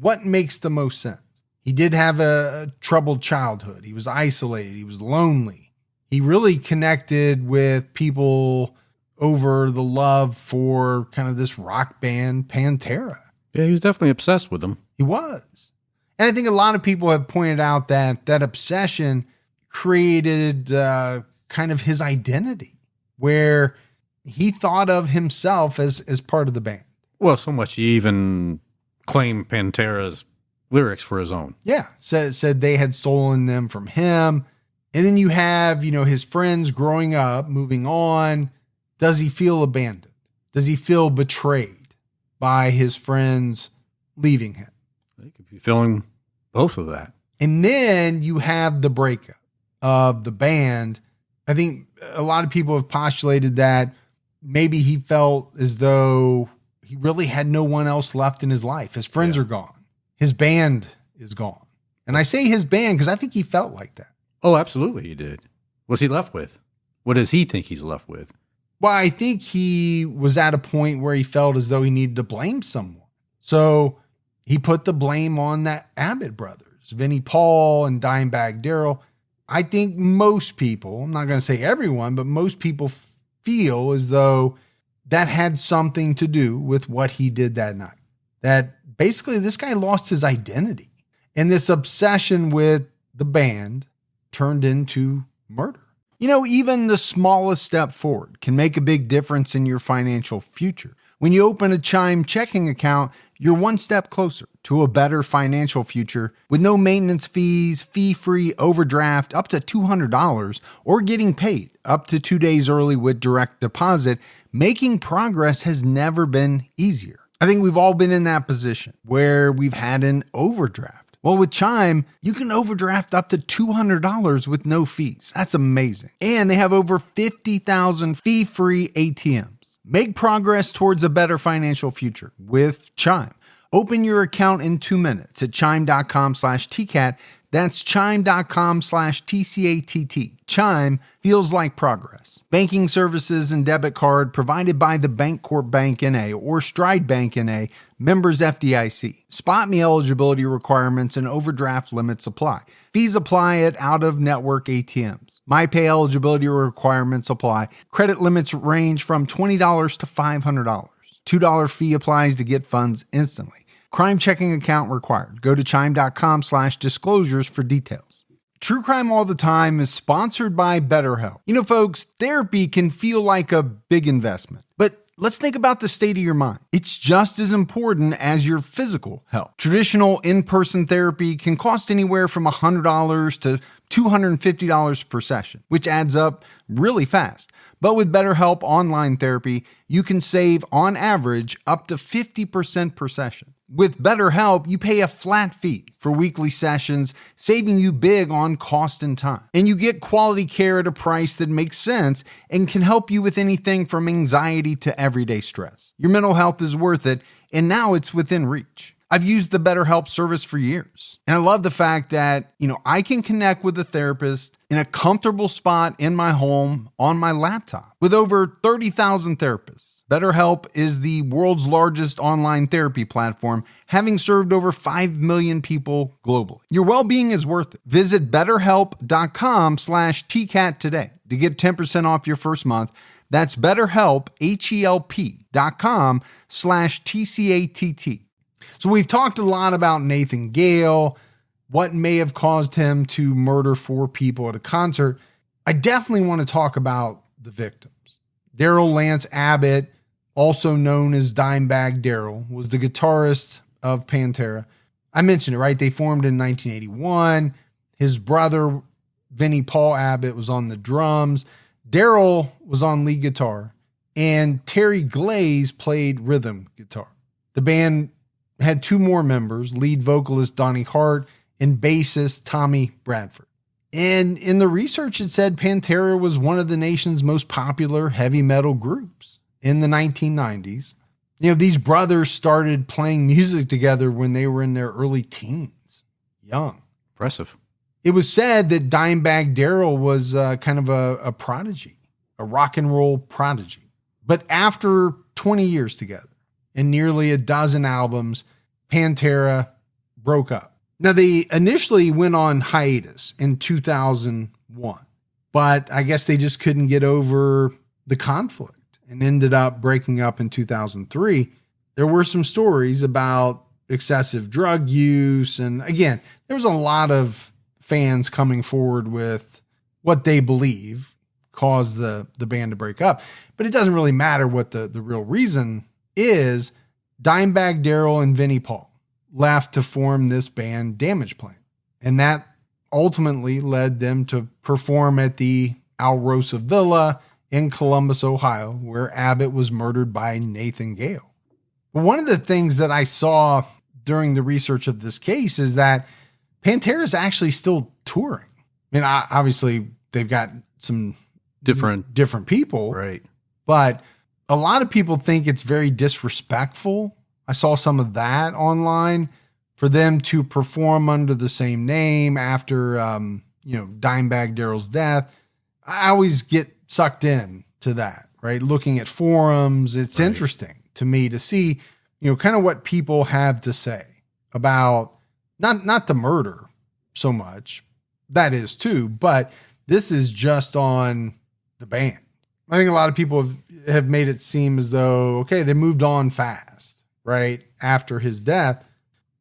S1: what makes the most sense? He did have a troubled childhood. He was isolated. He was lonely. He really connected with people over the love for kind of this rock band, Pantera.
S2: Yeah, he was definitely obsessed with them.
S1: He was. And I think a lot of people have pointed out that that obsession created kind of his identity, where he thought of himself as part of the band.
S2: Well, so much he even claimed Pantera's lyrics for his own.
S1: Yeah, said they had stolen them from him. And then you have, his friends growing up, moving on. Does he feel abandoned? Does he feel betrayed by his friends leaving him?
S2: He could be feeling both of that.
S1: And then you have the breakup of the band. I think a lot of people have postulated that maybe he felt as though he really had no one else left in his life. His friends are gone. His band is gone. And I say his band because I think he felt like that.
S2: Oh, absolutely he did. What's he left with? What does he think he's left with?
S1: Well, I think he was at a point where he felt as though he needed to blame someone. So he put the blame on the Abbott brothers, Vinnie Paul and Dimebag Darrell. I think most people, I'm not going to say everyone, but most people feel as though that had something to do with what he did that night. That basically this guy lost his identity. And this obsession with the band turned into murder. Even the smallest step forward can make a big difference in your financial future. When you open a Chime checking account, you're one step closer to a better financial future with no maintenance fees, fee-free overdraft up to $200, or getting paid up to 2 days early with direct deposit. Making progress has never been easier. I think we've all been in that position where we've had an overdraft. Well, with Chime, you can overdraft up to $200 with no fees. That's amazing. And they have over 50,000 fee-free ATMs. Make progress towards a better financial future with Chime. Open your account in 2 minutes at chime.com/TCAT. That's chime.com/TCATT. Chime feels like progress. Banking services and debit card provided by the Bancorp Bank N.A. or Stride Bank N.A., members FDIC. Spot me eligibility requirements and overdraft limits apply. Fees apply at out-of-network ATMs. MyPay eligibility requirements apply. Credit limits range from $20 to $500. $2 fee applies to get funds instantly. Crime checking account required. Go to chime.com/disclosures for details. True Crime All the Time is sponsored by BetterHelp. You know, folks, therapy can feel like a big investment, but let's think about the state of your mind. It's just as important as your physical health. Traditional in-person therapy can cost anywhere from $100 to $250 per session, which adds up really fast. But with BetterHelp Online Therapy, you can save, on average, up to 50% per session. With BetterHelp, you pay a flat fee for weekly sessions, saving you big on cost and time. And you get quality care at a price that makes sense and can help you with anything from anxiety to everyday stress. Your mental health is worth it, and now it's within reach. I've used the BetterHelp service for years, and I love the fact that, I can connect with a therapist in a comfortable spot in my home on my laptop. With over 30,000 therapists, BetterHelp is the world's largest online therapy platform, having served over 5 million people globally. Your well-being is worth it. Visit betterhelp.com/TCAT today to get 10% off your first month. That's BetterHelp, HELP.com/TCATT. So we've talked a lot about Nathan Gale, what may have caused him to murder 4 people at a concert. I definitely want to talk about the victims. Darrel Lance Abbott, also known as Dimebag Darrell, was the guitarist of Pantera. I mentioned it, right? They formed in 1981. His brother, Vinnie Paul Abbott, was on the drums. Darrell was on lead guitar, and Terry Glaze played rhythm guitar. The band had 2 more members, lead vocalist Donnie Hart and bassist Tommy Bradford. And in the research, it said Pantera was one of the nation's most popular heavy metal groups in the 1990s. These brothers started playing music together when they were in their early teens, young.
S2: Impressive.
S1: It was said that Dimebag Darrell was kind of a prodigy, a rock and roll prodigy. But after 20 years together and nearly a dozen albums, Pantera broke up. Now, they initially went on hiatus in 2001, but I guess they just couldn't get over the conflict and ended up breaking up in 2003. There were some stories about excessive drug use. And again, there was a lot of fans coming forward with what they believe caused the band to break up. But it doesn't really matter what the real reason is. Dimebag Darrell and Vinnie Paul left to form this band Damageplan. And that ultimately led them to perform at the Alrosa Villa in Columbus, Ohio, where Abbott was murdered by Nathan Gale. But one of the things that I saw during the research of this case is that Pantera is actually still touring. I mean, obviously they've got some different people,
S2: right?
S1: But a lot of people think it's very disrespectful. I saw some of that online for them to perform under the same name after, Dimebag Darrell's death. I always get sucked in to that, right? Looking at forums, it's
S2: right.
S1: Interesting to me to see, kind of what people have to say about not the murder so much. That is too, but this is just on the band. I think a lot of people have made it seem as though, okay, they moved on fast, right? After his death.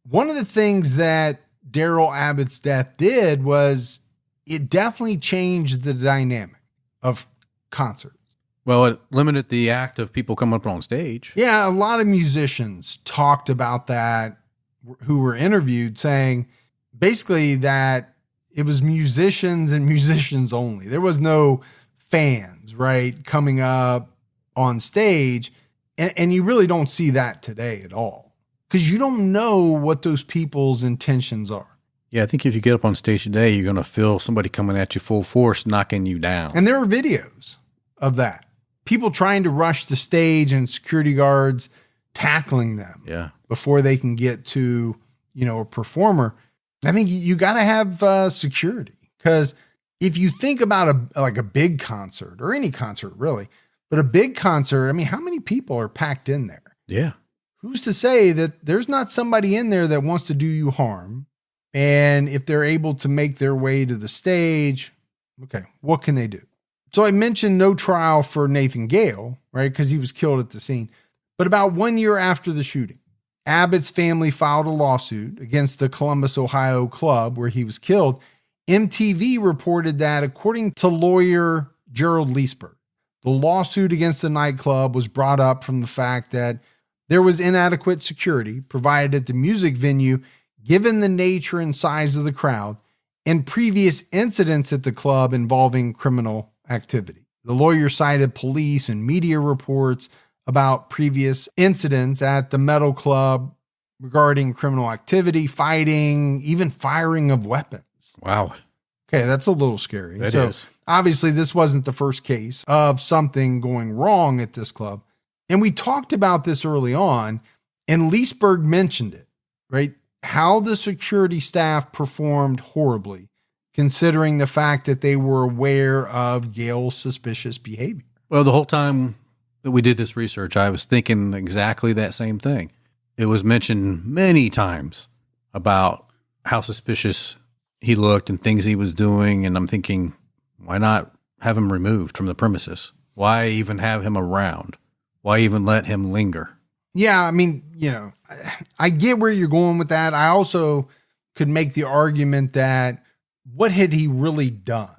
S1: One of the things that Darrell Abbott's death did was it definitely changed the dynamic of concerts.
S2: Well, it limited the act of people coming up on stage.
S1: Yeah, a lot of musicians talked about that who were interviewed, saying basically that it was musicians and musicians only. There was no fans, right, coming up on stage. And you really don't see that today at all because you don't know what those people's intentions are.
S2: Yeah, I think if you get up on stage today, you're going to feel somebody coming at you full force, knocking you down.
S1: And there are videos of that. People trying to rush the stage and security guards tackling them before they can get to, a performer. I think you got to have security because if you think about a big concert or any concert really, but a big concert, I mean, how many people are packed in there?
S2: Yeah.
S1: Who's to say that there's not somebody in there that wants to do you harm? And if they're able to make their way to the stage, okay, what can they do? So I mentioned no trial for Nathan Gale, right? Because he was killed at the scene. But about 1 year after the shooting, Abbott's family filed a lawsuit against the Columbus, Ohio club where he was killed. MTV reported that according to lawyer Gerald Leesburg, the lawsuit against the nightclub was brought up from the fact that there was inadequate security provided at the music venue given the nature and size of the crowd and previous incidents at the club involving criminal activity. The lawyer cited police and media reports about previous incidents at the metal club regarding criminal activity, fighting, even firing of weapons.
S2: Wow.
S1: Okay, that's a little scary.
S2: It is.
S1: Obviously, this wasn't the first case of something going wrong at this club. And we talked about this early on, and Leesburg mentioned it, right? How the security staff performed horribly, considering the fact that they were aware of Gale's suspicious behavior.
S2: Well, the whole time that we did this research, I was thinking exactly that same thing. It was mentioned many times about how suspicious he looked and things he was doing. And I'm thinking, why not have him removed from the premises? Why even have him around? Why even let him linger?
S1: Yeah, I mean, I get where you're going with that. I also could make the argument that what had he really done?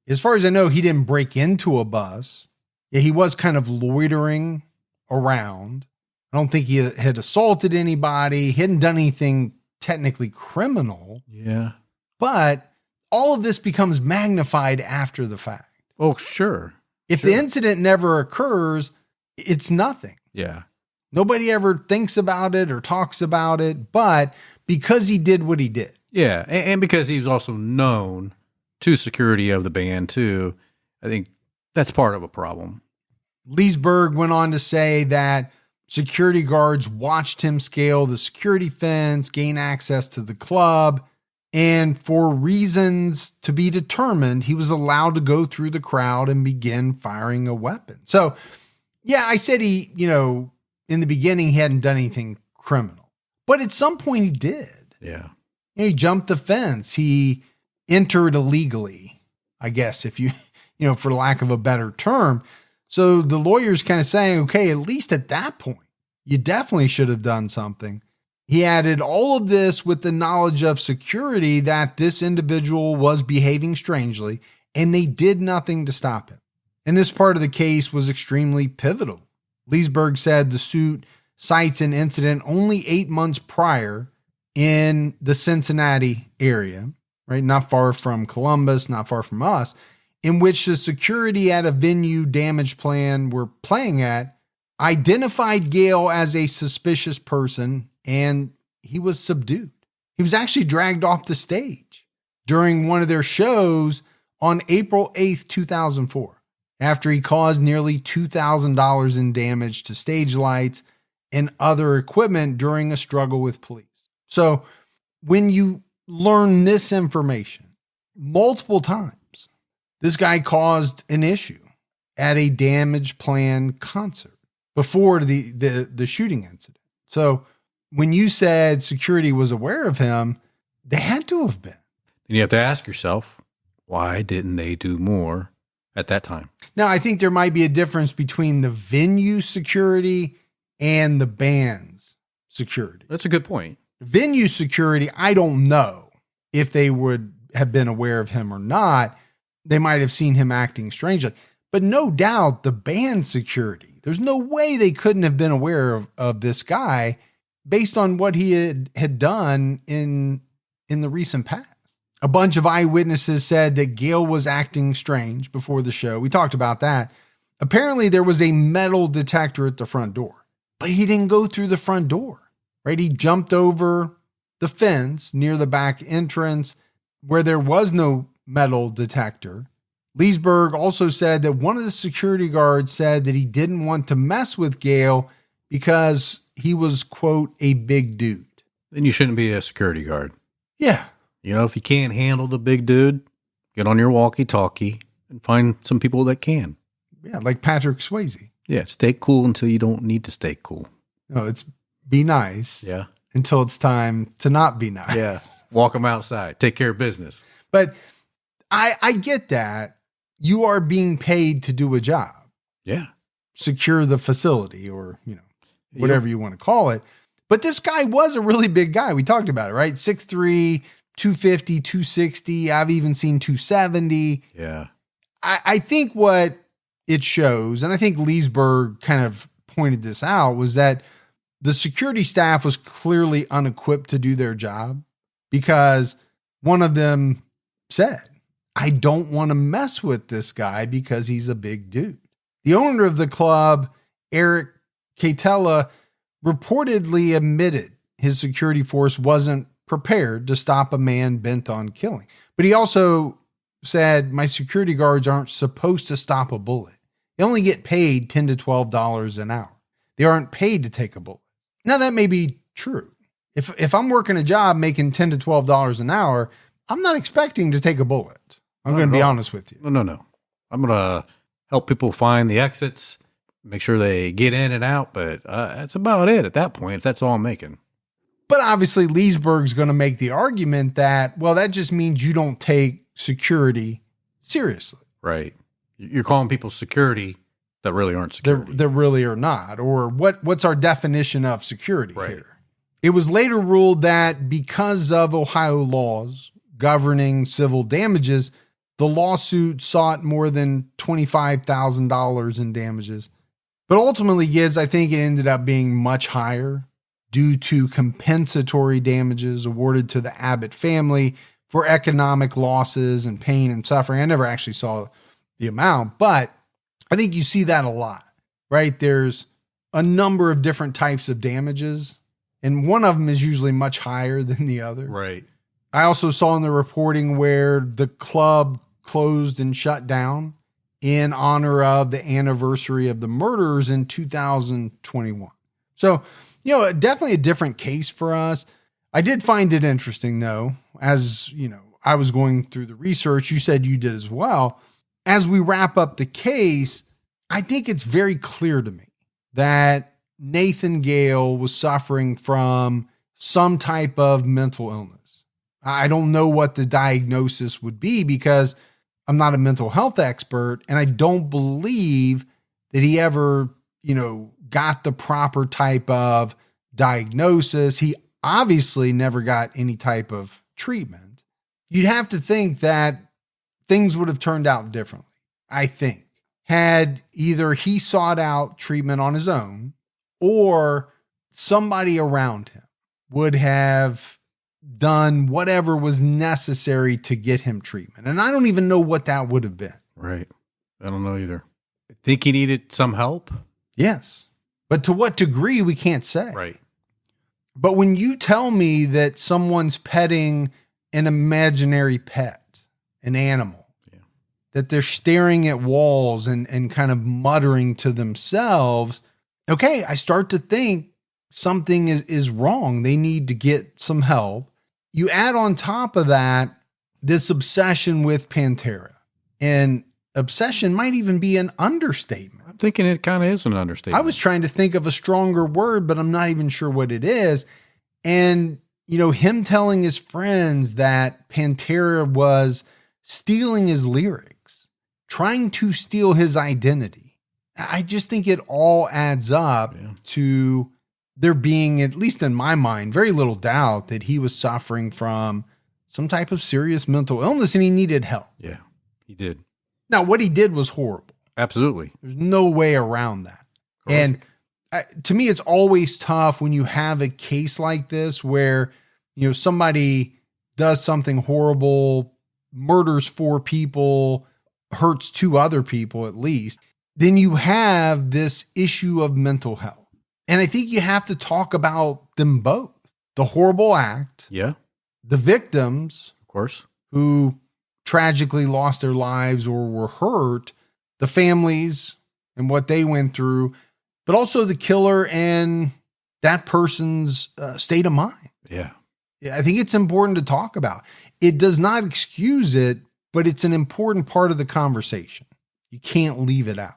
S1: As far as I know, he didn't break into a bus. Yeah, he was kind of loitering around. I don't think he had assaulted anybody. He hadn't done anything technically criminal.
S2: Yeah.
S1: But all of this becomes magnified after the fact.
S2: Oh, sure.
S1: If the incident never occurs, it's nothing.
S2: Yeah.
S1: Nobody ever thinks about it or talks about it, but because he did what he did.
S2: Yeah, and because he was also known to security of the band too, I think that's part of a problem.
S1: Leesburg went on to say that security guards watched him scale the security fence, gain access to the club, and for reasons to be determined, he was allowed to go through the crowd and begin firing a weapon. So, yeah, I said he, in the beginning, he hadn't done anything criminal, but at some point he did.
S2: Yeah.
S1: He jumped the fence. He entered illegally, I guess, if you, for lack of a better term. So the lawyer's kind of saying, okay, at least at that point, you definitely should have done something. He added all of this with the knowledge of security that this individual was behaving strangely, and they did nothing to stop him. And this part of the case was extremely pivotal. Leesburg said the suit cites an incident only 8 months prior in the Cincinnati area, right? Not far from Columbus, not far from us, in which the security at a venue damage plan we're playing at identified Gale as a suspicious person, and he was subdued. He was actually dragged off the stage during one of their shows on April 8th, 2004, after he caused nearly $2,000 in damage to stage lights and other equipment during a struggle with police. So when you learn this information multiple times, this guy caused an issue at a damage plan concert before the shooting incident. So when you said security was aware of him, they had to have been.
S2: And you have to ask yourself, why didn't they do more at that time?
S1: Now, I think there might be a difference between the venue security and the band's security.
S2: That's a good point.
S1: Venue security, I don't know if they would have been aware of him or not. They might have seen him acting strangely. But no doubt the band security, there's no way they couldn't have been aware of this guy based on what he had done in the recent past. A bunch of eyewitnesses said that Gale was acting strange before the show. We talked about that. Apparently there was a metal detector at the front door, but he didn't go through the front door, right? He jumped over the fence near the back entrance where there was no metal detector. Leesburg also said that one of the security guards said that he didn't want to mess with Gale because he was, quote, a big dude.
S2: Then you shouldn't be a security guard.
S1: Yeah.
S2: You know, if you can't handle the big dude, get on your walkie-talkie and find some people that can.
S1: Yeah, like Patrick Swayze.
S2: Yeah, stay cool until you don't need to stay cool.
S1: No, it's be nice.
S2: Yeah.
S1: Until it's time to not be nice.
S2: Yeah. Walk them outside. Take care of business.
S1: But I get that. You are being paid to do a job.
S2: Yeah.
S1: Secure the facility or, whatever you want to call it. But this guy was a really big guy. We talked about it, right? 6'3", 250, 260. I've even seen 270.
S2: Yeah.
S1: I think what it shows, and I think Leesburg kind of pointed this out, was that the security staff was clearly unequipped to do their job because one of them said, I don't want to mess with this guy because he's a big dude. The owner of the club, Eric Catella, reportedly admitted his security force wasn't prepared to stop a man bent on killing. But he also said, my security guards aren't supposed to stop a bullet. They only get paid $10 to $12 an hour. They aren't paid to take a bullet. Now that may be true. If I'm working a job making $10 to $12 an hour, I'm not expecting to take a bullet. I'm going to be honest with you.
S2: No. I'm going to help people find the exits, make sure they get in and out, but that's about it at that point, if that's all I'm making.
S1: But obviously, Leesburg's going to make the argument that, well, that just means you don't take security seriously.
S2: Right. You're calling people security that really aren't security.
S1: They really are not. Or what's our definition of security
S2: right.
S1: here? It was later ruled that because of Ohio laws governing civil damages, the lawsuit sought more than $25,000 in damages. But ultimately, Gibbs, I think it ended up being much higher due to compensatory damages awarded to the Abbott family for economic losses and pain and suffering. I never actually saw the amount, but I think you see that a lot, right? There's a number of different types of damages, and one of them is usually much higher than the other.
S2: Right.
S1: I also saw in the reporting where the club closed and shut down in honor of the anniversary of the murders in 2021. So, definitely a different case for us. I did find it interesting, though, as, I was going through the research, you said you did as well. As we wrap up the case, I think it's very clear to me that Nathan Gale was suffering from some type of mental illness. I don't know what the diagnosis would be because I'm not a mental health expert, and I don't believe that he ever, got the proper type of diagnosis. He obviously never got any type of treatment. You'd have to think that things would have turned out differently, I think, had either he sought out treatment on his own or somebody around him would have done whatever was necessary to get him treatment. And I don't even know what that would have been.
S2: Right. I don't know either. I think he needed some help.
S1: Yes. But to what degree, we can't say.
S2: Right.
S1: But when you tell me that someone's petting an imaginary pet, an animal, that they're staring at walls and kind of muttering to themselves, okay, I start to think something is wrong. They need to get some help. You add on top of that, this obsession with Pantera, and obsession might even be an understatement.
S2: I'm thinking it kind of is an understatement.
S1: I was trying to think of a stronger word, but I'm not even sure what it is. And, him telling his friends that Pantera was stealing his lyrics, trying to steal his identity. I just think it all adds up to there being, at least in my mind, very little doubt that he was suffering from some type of serious mental illness and he needed help.
S2: Yeah, he did.
S1: Now, what he did was horrible.
S2: Absolutely.
S1: There's no way around that. And to me, it's always tough when you have a case like this where, somebody does something horrible, murders 4 people, hurts 2 other people at least. Then you have this issue of mental health. And I think you have to talk about them both. The horrible act.
S2: Yeah.
S1: The victims.
S2: Of course.
S1: Who tragically lost their lives or were hurt. The families and what they went through. But also the killer and that person's state of mind.
S2: Yeah.
S1: I think it's important to talk about. It does not excuse it, but it's an important part of the conversation. You can't leave it out.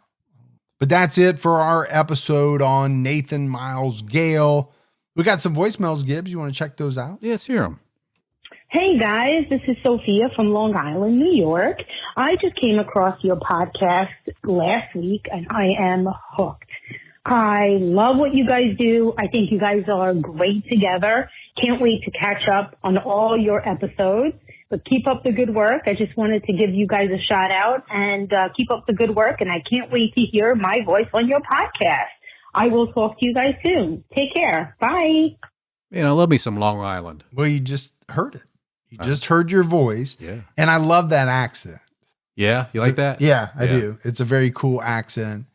S1: But that's it for our episode on Nathan Miles Gale. We got some voicemails, Gibbs. You want to check those out?
S2: Yeah, let's hear them.
S3: Hey guys, this is Sophia from Long Island, New York. I just came across your podcast last week and I am hooked. I love what you guys do. I think you guys are great together. Can't wait to catch up on all your episodes. But keep up the good work. I just wanted to give you guys a shout out and keep up the good work. And I can't wait to hear my voice on your podcast. I will talk to you guys soon. Take care. Bye.
S2: Man, I love me some Long Island.
S1: Well, you just heard it. You just heard your voice.
S2: Yeah.
S1: And I love that accent.
S2: Yeah. You like that?
S1: Yeah, I do. It's a very cool accent.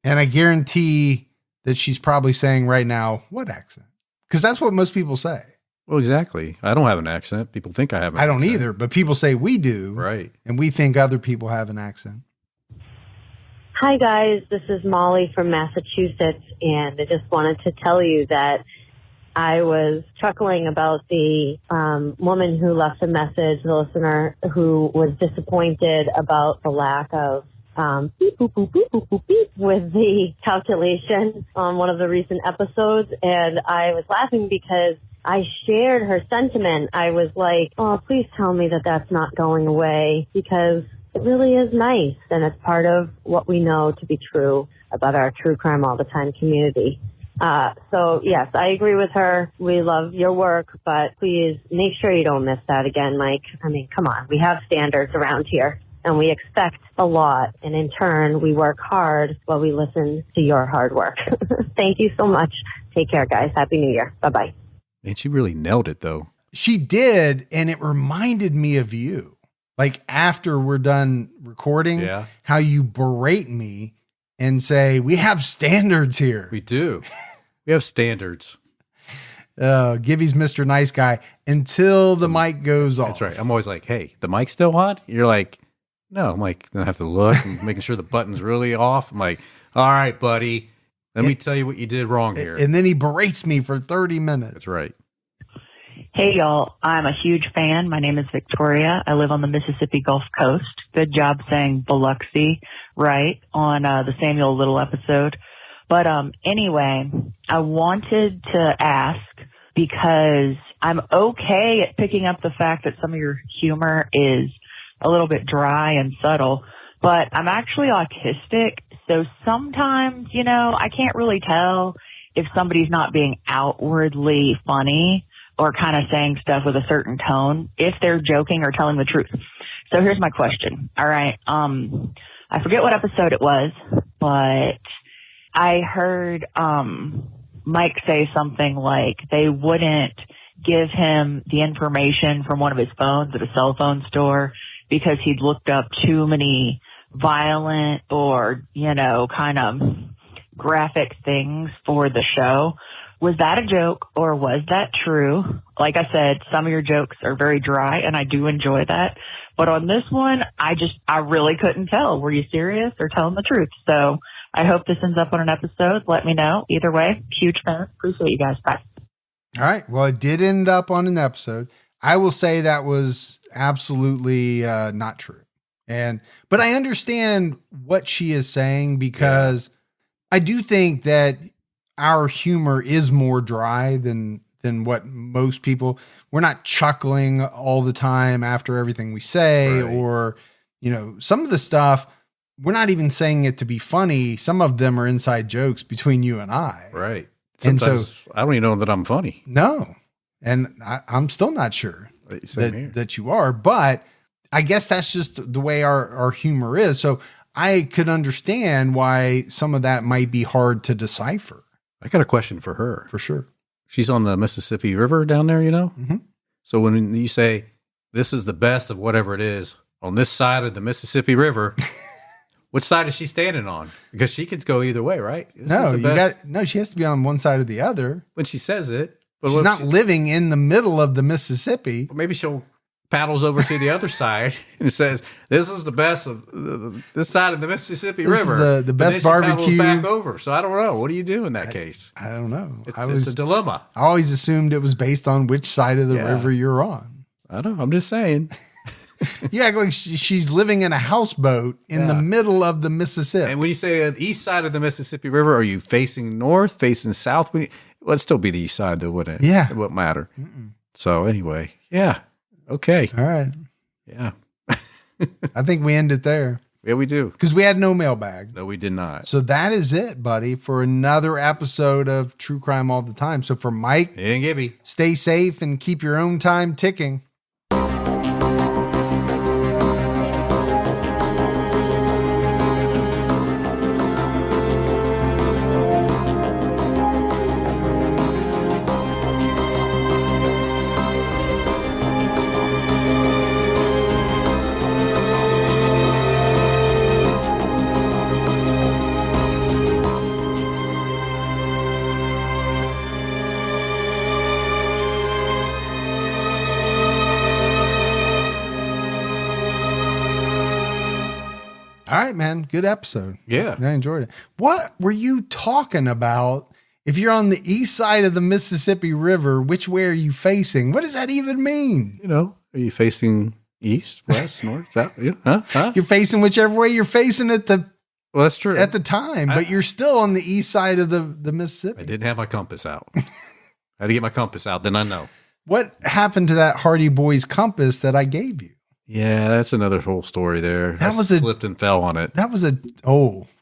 S1: And I guarantee that she's probably saying right now, what accent? Because that's what most people say.
S2: Well, exactly. I don't have an accent. People think I have an accent.
S1: I don't either, but people say we do.
S2: Right.
S1: And we think other people have an accent.
S4: Hi, guys. This is Molly from Massachusetts, and I just wanted to tell you that I was chuckling about the woman who left a message, the listener who was disappointed about the lack of beep, boop, boop, beep, boop, boop, beep with the calculation on one of the recent episodes. And I was laughing because I shared her sentiment. I was like, oh, please tell me that that's not going away, because it really is nice. And it's part of what we know to be true about our True Crime All the Time community. So yes, I agree with her. We love your work, but please make sure you don't miss that again, Mike. I mean, come on. We have standards around here and we expect a lot. And in turn, we work hard while we listen to your hard work. Thank you so much. Take care, guys. Happy New Year. Bye-bye.
S2: Man, she really nailed it though.
S1: She did. And it reminded me of you. Like after we're done recording, how you berate me and say, we have standards here.
S2: We do. We have standards.
S1: Gibby's Mr. Nice Guy until the mic goes off.
S2: That's right. I'm always like, hey, the mic's still on? You're like, no. I'm like, then I have to look and making sure the button's really off. I'm like, all right, buddy, let me tell you what you did wrong here.
S1: And then he berates me for 30 minutes.
S2: That's right.
S5: Hey, y'all. I'm a huge fan. My name is Victoria. I live on the Mississippi Gulf Coast. Good job saying Biloxi right on the Samuel Little episode. But anyway, I wanted to ask, because I'm okay at picking up the fact that some of your humor is a little bit dry and subtle, but I'm actually autistic. So sometimes, I can't really tell if somebody's not being outwardly funny or kind of saying stuff with a certain tone, if they're joking or telling the truth. So here's my question. All right. I forget what episode it was, but I heard Mike say something like they wouldn't give him the information from one of his phones at a cell phone store because he'd looked up too many violent or, kind of graphic things for the show. Was that a joke or was that true? Like I said, some of your jokes are very dry and I do enjoy that. But on this one, I really couldn't tell. Were you serious or telling the truth? So I hope this ends up on an episode. Let me know. Either way, huge fan. Appreciate you guys. Bye.
S1: All right. Well, it did end up on an episode. I will say that was absolutely not true. But I understand what she is saying, because I do think that our humor is more dry than what most people. We're not chuckling all the time after everything we say, or, some of the stuff, we're not even saying it to be funny. Some of them are inside jokes between you and I.
S2: Right.
S1: Sometimes,
S2: and so I don't even know that I'm funny.
S1: No. And I'm still not sure that you are, but I guess that's just the way our humor is. So I could understand why some of that might be hard to decipher.
S2: I got a question for her.
S1: For sure.
S2: She's on the Mississippi River down there, you know?
S1: Mm-hmm.
S2: So when you say, this is the best of whatever it is on this side of the Mississippi River, which side is she standing on? Because she could go either way, right?
S1: She has to be on one side or the other.
S2: When she says it. But
S1: She's not living in the middle of the Mississippi.
S2: Maybe she'll paddles over to the other side and says, this is the best of this side of the Mississippi River.
S1: Is the best barbecue.
S2: Back over. So I don't know. What do you do in that case?
S1: I don't know.
S2: It's a dilemma.
S1: I always assumed it was based on which side of the river you're on.
S2: I don't know. I'm just saying.
S1: You act like she's living in a houseboat in the middle of the Mississippi.
S2: And when you say the east side of the Mississippi River, are you facing north, facing south? Well, it'd still be the east side, though, wouldn't it?
S1: Yeah.
S2: It wouldn't matter. So anyway, yeah. Okay.
S1: All right.
S2: Yeah.
S1: I think we end it there.
S2: Yeah, we do.
S1: Because we had no mailbag.
S2: No, we did not.
S1: So that is it, buddy, for another episode of True Crime All the Time. So for Mike
S2: and Gibby,
S1: stay safe and keep your own time ticking. All right, man. Good episode.
S2: Yeah.
S1: I enjoyed it. What were you talking about? If you're on the east side of the Mississippi River, which way are you facing? What does that even mean?
S2: You know, are you facing east, west, north, south? Huh?
S1: You're facing whichever way you're facing at the
S2: Well, that's true.
S1: at the time, but you're still on the east side of the Mississippi.
S2: I didn't have my compass out. I had to get my compass out, then I know.
S1: What happened to that Hardy Boys compass that I gave you?
S2: Yeah, that's another whole story there. I slipped and fell on it.
S1: Did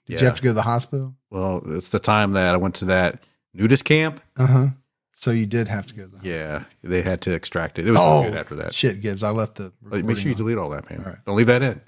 S1: you have to go to the hospital?
S2: Well, it's the time that I went to that nudist camp.
S1: Uh-huh. So you did have to go to the hospital.
S2: Yeah, they had to extract it. It was no good after that.
S1: Shit, Gibbs, I left the
S2: Make sure you delete all that, man.
S1: All right.
S2: Don't leave that in.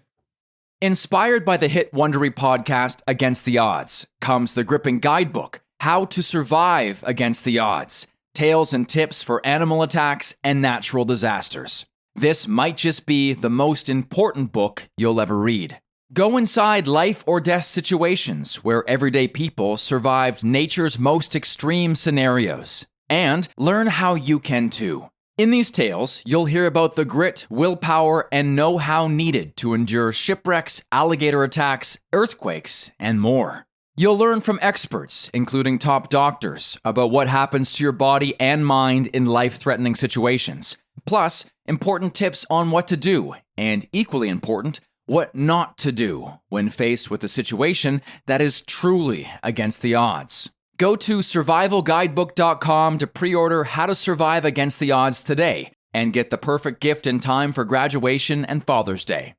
S6: Inspired by the hit Wondery podcast Against the Odds comes the gripping guidebook, How to Survive Against the Odds, Tales and Tips for Animal Attacks and Natural Disasters. This might just be the most important book you'll ever read. Go inside life or death situations where everyday people survived nature's most extreme scenarios. And learn how you can too. In these tales, you'll hear about the grit, willpower, and know-how needed to endure shipwrecks, alligator attacks, earthquakes, and more. You'll learn from experts, including top doctors, about what happens to your body and mind in life-threatening situations. Plus, important tips on what to do, and equally important, what not to do when faced with a situation that is truly against the odds. Go to survivalguidebook.com to pre-order How to Survive Against the Odds today and get the perfect gift in time for graduation and Father's Day.